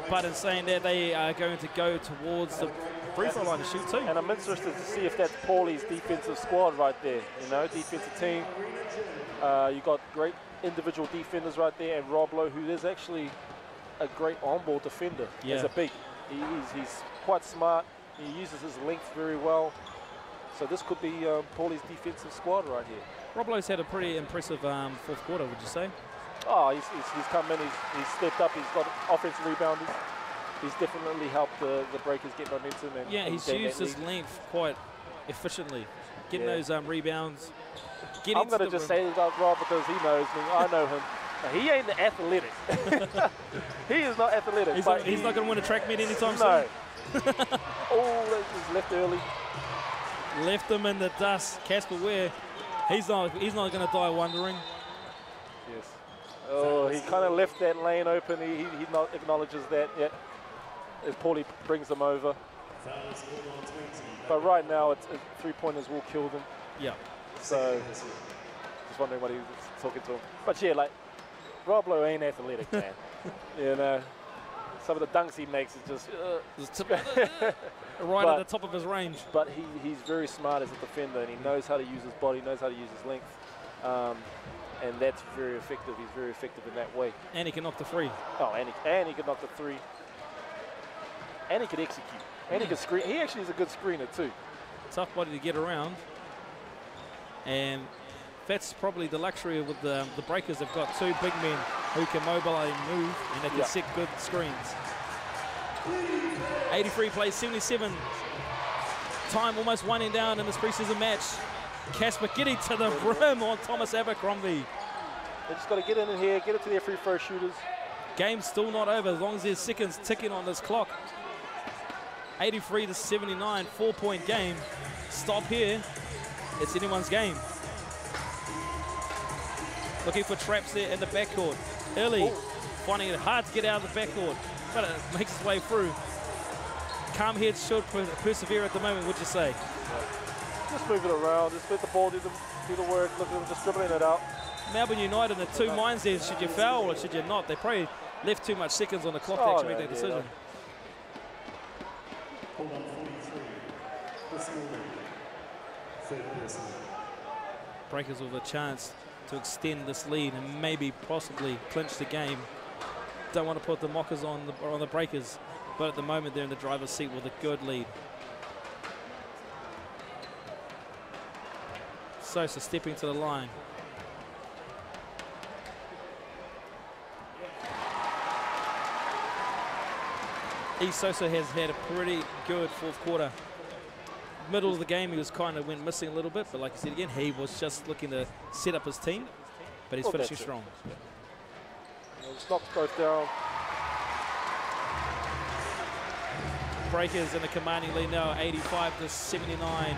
But in saying that, they are going to go towards the free throw line to shoot too. And I'm interested to see if that's Paulie's defensive squad right there. You know, defensive team. You got great individual defenders right there, and Rob Lowe, who is actually a great on-ball defender. Yeah. As a big. He's quite smart. He uses his length very well. So this could be Paulie's defensive squad right here. Rob Lowe's had a pretty impressive fourth quarter, would you say? Oh, he's come in, he's stepped up, he's got offensive rebounders. He's definitely helped the Breakers get momentum. And yeah, he's used his length quite efficiently, getting those rebounds. I'm going to just say that, Rob, because he knows me. I know him. He ain't athletic. He is not athletic. He's not going to win a track meet anytime soon. No. Oh, he's left early. Left him in the dust. Casper Ware, he's not going to die wondering. Yes. Oh, he kind of left that lane open. He not acknowledges that yet. As Paulie brings them over. But right now, three-pointers will kill them. Yeah. So, just wondering what he was talking to him. But yeah, like, Rob Lowe ain't athletic, man. You know, some of the dunks he makes is just right at the top of his range. But he's very smart as a defender, and he knows how to use his body, knows how to use his length. And that's very effective. He's very effective in that way. And he can knock the free. Oh, and he can knock the 3. And he could execute. And he could screen. He actually is a good screener too. Tough body to get around. And that's probably the luxury with the Breakers. They've got 2 big men who can mobilize and move, and they can set good screens. 83 plays 77. Time almost winding down in this preseason match. Casper getting to the rim on Thomas Abercrombie. They just got to get in here, get it to their free throw shooters. Game's still not over as long as there's seconds ticking on this clock. 83 to 79, 4-point game. Stop here. It's anyone's game. Looking for traps there in the backcourt. Early, finding it hard to get out of the backcourt, but it makes its way through. Calm heads should persevere at the moment, would you say? Just move it around, just let the ball do the work, look at them just dribbling it out. Melbourne United in the 2 minds there, should you foul or should you not? They probably left too much seconds on the clock to actually make that decision. Breakers with a chance to extend this lead and maybe possibly clinch the game. Don't want to put the mockers on the Breakers, but at the moment they're in the driver's seat with a good lead. Sosa stepping to the line. East Sosa has had a pretty good fourth quarter. Middle of the game, he was kind of went missing a little bit, but like I said again, he was just looking to set up his team, but he's finishing strong. Let's knock both down. Breakers in a commanding lead now, 85-79.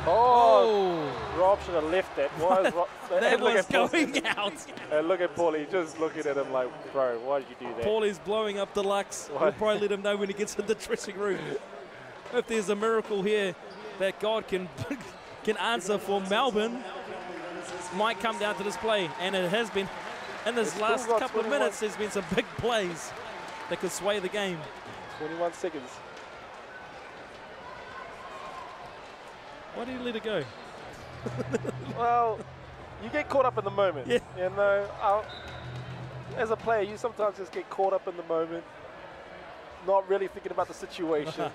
Oh, Rob should have left that. Why is Rob? That was going out. And look at Paulie, just looking at him like, bro, why did you do that? Paulie's blowing up Deluxe. We'll probably let him know when he gets in the dressing room. If there's a miracle here that God can answer for Melbourne, might come down to this play. And it has been. In this last couple of minutes, there's been some big plays that could sway the game. 21 seconds. Why did you let it go? Well, you get caught up in the moment. Yeah. You know, as a player, you sometimes just get caught up in the moment, not really thinking about the situation.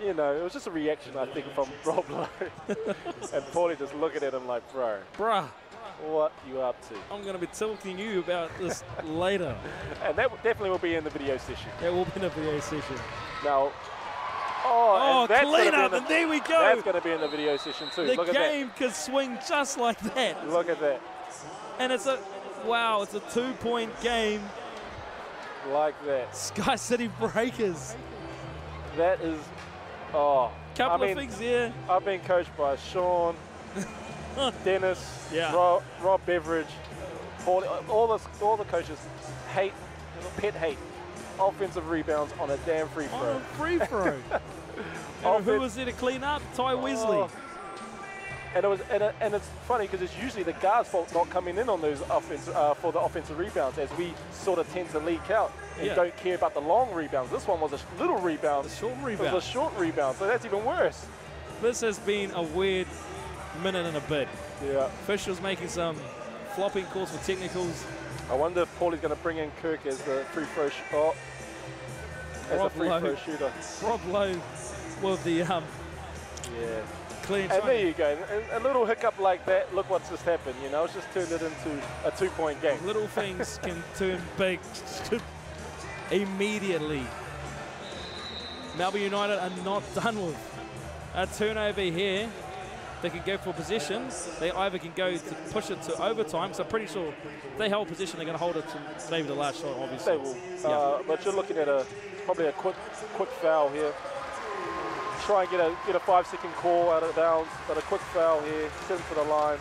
You know, it was just a reaction, I think, from Rob Lowe. And Paulie just looking at him like, bro. Bruh. What you up to? I'm going to be talking to you about this later. And that definitely will be in the video session. That will be in the video session. Now, clean up, and there we go. That's going to be in the video session too. The game could swing just like that. Look at that. And it's a, wow, it's a 2-point game. Like that. Sky City Breakers. That is, Couple of things here. I've been coached by Sean, Dennis, Rob Beveridge, all the coaches hate offensive rebounds on a damn free throw. On a free throw. And who was there to clean up? Ty Wesley. And it's funny because it's usually the guard's fault not coming in on those for the offensive rebounds, as we sort of tend to leak out and don't care about the long rebounds. This one was a little rebound. A short rebound. It was a short rebound, so that's even worse. This has been a weird minute and a bit. Yeah. Officials making some flopping calls for technicals. I wonder if Paulie's going to bring in Kirk as the free throw shooter. Rob Lowe with the clean. And there you go. A little hiccup like that. Look what's just happened. You know, it's just turned it into a 2-point game. Little things can turn big immediately. Melbourne United are not done with a turnover here. They can go for position. They either can go to push it to overtime. So I'm pretty sure if they hold position, they're going to hold it to maybe the last shot, obviously. They will. But you're looking at probably a quick foul here. Try and get a 5-second call out of bounds, but a quick foul here, send for the line.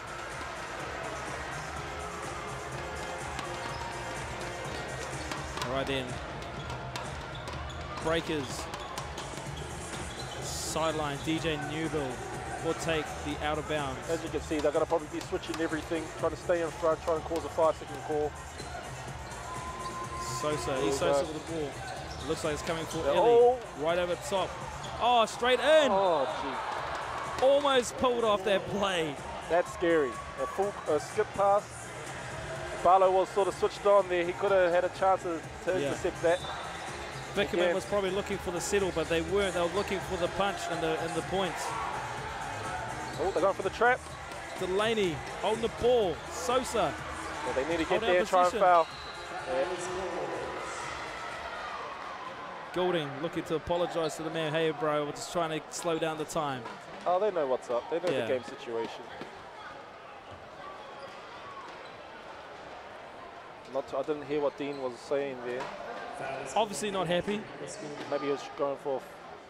All right then. Breakers. Sideline, DJ Newville will take the out of bounds. As you can see, they're going to probably be switching everything, trying to stay in front, trying to cause a 5-second call. Sosa, he's Sosa with the ball. Looks like it's coming for Ellie, right over the top. Oh, straight in. Oh, gee. Almost pulled off that play. That's scary. A skip pass. Barlow was sort of switched on there. He could have had a chance to intercept that. Vickerman was probably looking for the settle, but they weren't. They were looking for the punch and the points. Oh, they're going for the trap. Delaney holding the ball. Sosa. Well, they need to get there and try and foul. Yeah. Goulding looking to apologise to the man. Hey, bro, we're just trying to slow down the time. Oh, they know what's up. They know the game situation. I didn't hear what Dean was saying there. Obviously not happy. Maybe he was going for,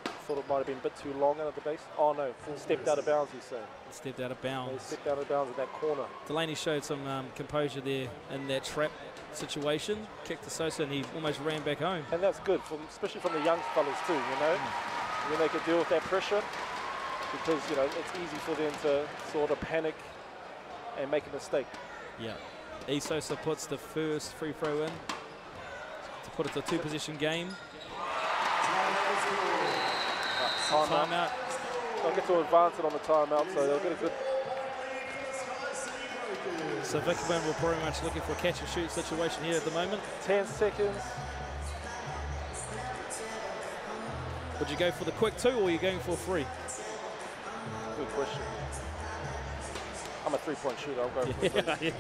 thought it might have been a bit too long out of the base. Oh no, stepped out of bounds, he's saying. Stepped out of bounds. He stepped out of bounds in that corner. Delaney showed some composure there in that trap situation. Kicked to Sosa and he almost ran back home. And that's good, especially from the young fellas too, you know. When they can deal with that pressure, because, you know, it's easy for them to sort of panic and make a mistake. Yeah. Sosa puts the first free throw in to put it to a 2-position game. Timeout. They'll get to advance it on the timeout, so they'll get a good... So Vickerman will pretty much looking for a catch-and-shoot situation here at the moment. 10 seconds. Would you go for the quick 2 or are you going for 3? Good question. I'm a 3-point shooter. I'll go for 3.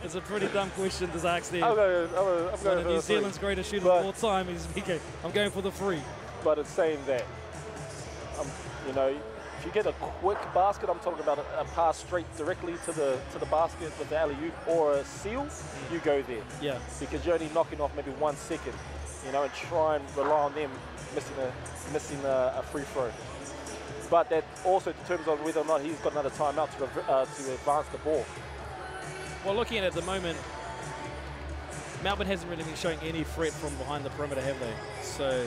It's a pretty dumb question to ask there. I'm going for New Zealand's greatest shooter of all time. I'm going for the 3. But it's saying that, you know, if you get a quick basket, I'm talking about a pass straight directly to the basket with the alley-oop or a seal, you go there. Yeah. Because you're only knocking off maybe 1 second. you know, and try and rely on them missing a free throw. But that also determines on whether or not he's got another timeout to advance the ball. Well, looking at the moment, Melbourne hasn't really been showing any threat from behind the perimeter, have they? So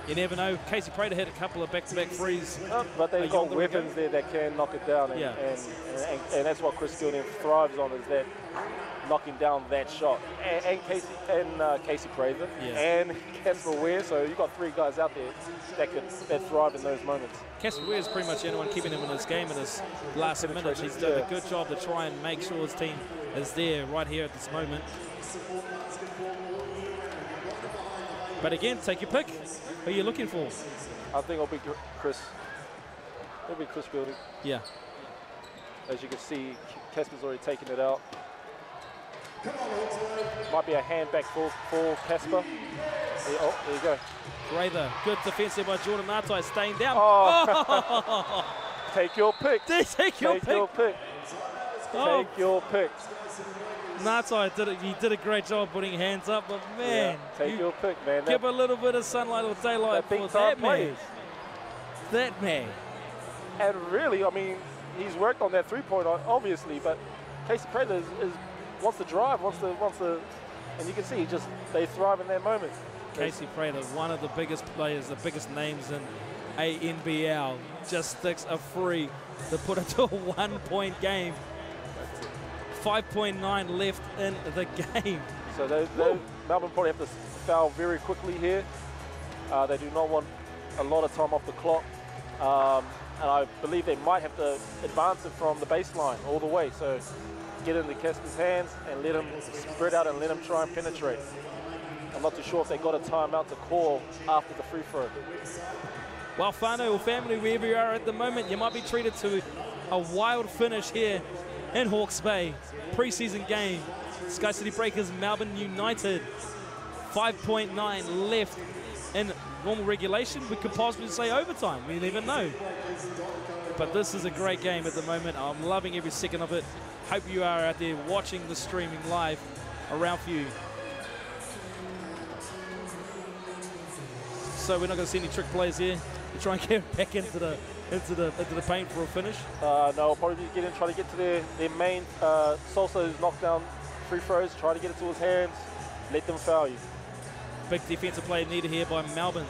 you never know. Casey Prater had a couple of back-to-back threes. But they've got weapons there that can knock it down, and that's what Chris Gilden thrives on, is that knocking down that shot. And Casey Prater and Casper Ware. So you've got 3 guys out there that thrive in those moments. Casper Ware is pretty much the only one keeping him in this game in this last minute. He's done a good job to try and make sure his team is there right here at this moment. But again, take your pick. Who are you looking for? I think it'll be Chris. It'll be Chris Gilden. Yeah. As you can see, Casper's already taken it out. Might be a hand back for Casper. Oh, there you go. Rather good defense there by Jordan Natai, staying down. Oh. Take your pick. Take your pick. Take your pick. Natai he did a great job putting hands up, but man, take your pick, man. Give a little bit of sunlight or daylight for that man. That man. And really, I mean, he's worked on that 3-point obviously, but Casey Prater wants to drive, wants to, and you can see they thrive in that moment. Casey Prater, one of the biggest players, the biggest names in ANBL, just sticks a free to put it to a 1-point game. 5.9 left in the game. So Melbourne probably have to foul very quickly here. They do not want a lot of time off the clock. And I believe they might have to advance it from the baseline all the way. So get into Casper's hands and let him spread out and let him try and penetrate. I'm not too sure if they got a timeout to call after the free throw. Well, whānau or family, wherever you are at the moment, you might be treated to a wild finish here in Hawke's Bay. Pre-season game, Sky City Breakers, Melbourne United. 5.9 left in normal regulation. We could possibly say overtime. We never know. But this is a great game at the moment. I'm loving every second of it. Hope you are out there watching the streaming live around for you. So we're not going to see any trick plays here to try and get back into the paint for a finish. No, we'll probably try to get to their main Salsa's knockdown free throws. Try to get it to his hands. Let them foul you. Big defensive play needed here by Melbourne.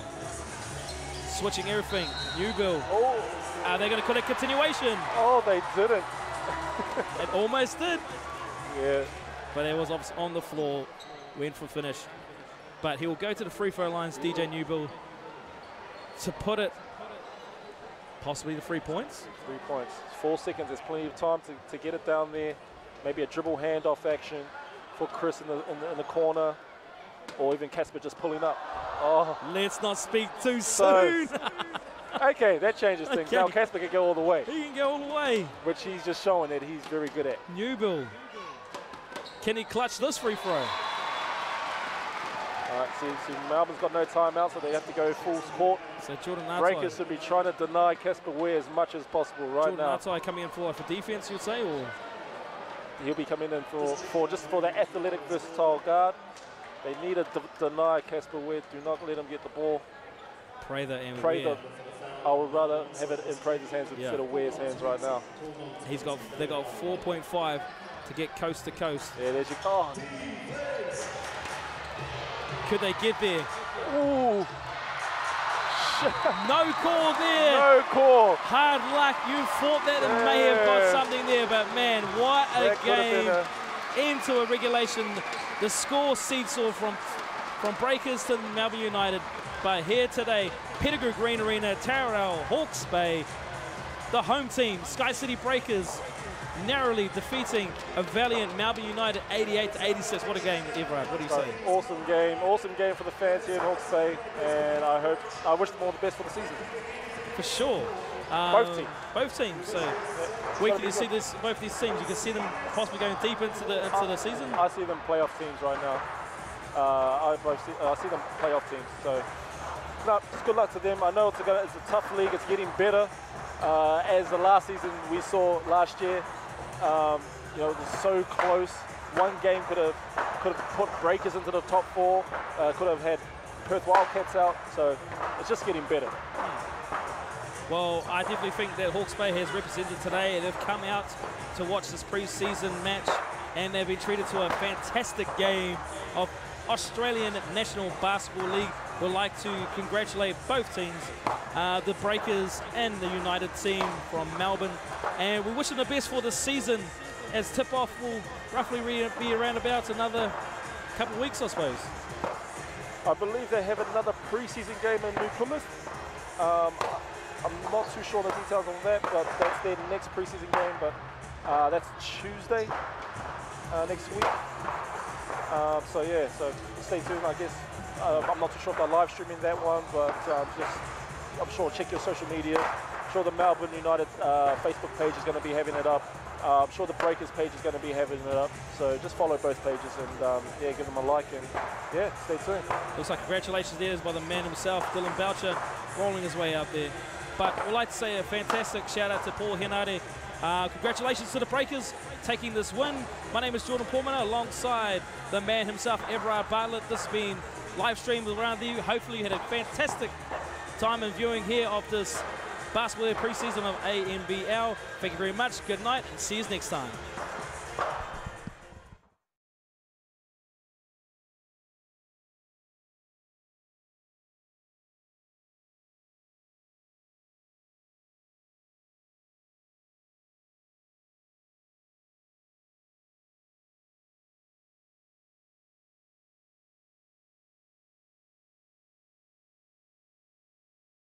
Switching everything. Newbill. Oh. Are they going to call it continuation? Oh, they didn't. It almost did. Yeah. But it was on the floor. Went for finish. But he will go to the free throw lines, DJ Newbill, to put it possibly the 3 points. 3 points. 4 seconds. There's plenty of time to get it down there. Maybe a dribble handoff action for Chris in the corner, or even Casper just pulling up. Oh. Let's not speak too soon. Okay, that changes things. Now Casper can go all the way. He can go all the way. Which he's just showing that he's very good at. Newbill. Can he clutch this free throw? All right, see, Melbourne's got no timeout, so they have to go full court. So Jordan Natai. Breakers should be trying to deny Casper Ware as much as possible now. Jordan Natai coming in for defense, you'd say, or? He'll be coming in for that athletic, versatile guard. They need to deny Casper Ware. Do not let him get the ball. Prater and Ware. I would rather have it in Prater's hands instead of Ware's hands right now. They've got 4.5 to get coast to coast. Yeah, there's your call. Could they get there? Ooh. No call there. No call. Hard luck. You thought that it may have got something there, but man, what a game into a regulation. The score seesaw from Breakers to Melbourne United. But here today, Pettigrew Green Arena, Tarawera, Hawke's Bay, the home team, Sky City Breakers, narrowly defeating a valiant Melbourne United 88-86. What a game, Everard. What do you say? Awesome game for the fans here in Hawke's Bay, and I wish them all the best for the season. For sure. Both teams. So where can you see both these teams? You can see them possibly going deep into the season. I see them playoff teams right now. I see them playoff teams. So no, it's good luck to them. I know it's a tough league. It's getting better. As the last season we saw last year, it was so close. One game could have put Breakers into the top 4. Could have had Perth Wildcats out, so it's just getting better. Well, I definitely think that Hawke's Bay has represented today. They've come out to watch this pre-season match, and they've been treated to a fantastic game of Australian National Basketball League. We'd like to congratulate both teams, the Breakers and the United team from Melbourne, and we wish them the best for this season, as tip-off will roughly be around about another couple of weeks, I suppose. I believe they have another pre-season game in New Plymouth. I'm not too sure the details on that, but that's their next pre-season game, but that's Tuesday next week. So yeah, so stay tuned, I guess. I'm not too sure if they're live streaming that one, but I'm sure check your social media. I'm sure the Melbourne United Facebook page is going to be having it up. I'm sure the Breakers page is going to be having it up. So just follow both pages and yeah, give them a like and yeah, stay tuned. Looks like congratulations there by the man himself, Dylan Boucher, rolling his way out there. But we'd like to say a fantastic shout out to Paul Henare. Congratulations to the Breakers taking this win. My name is Jordan Portman alongside the man himself, Everard Bartlett. This has been live streamed around you. Hopefully you had a fantastic time in viewing here of this basketball pre-season of ANBL. Thank you very much. Good night and see you next time.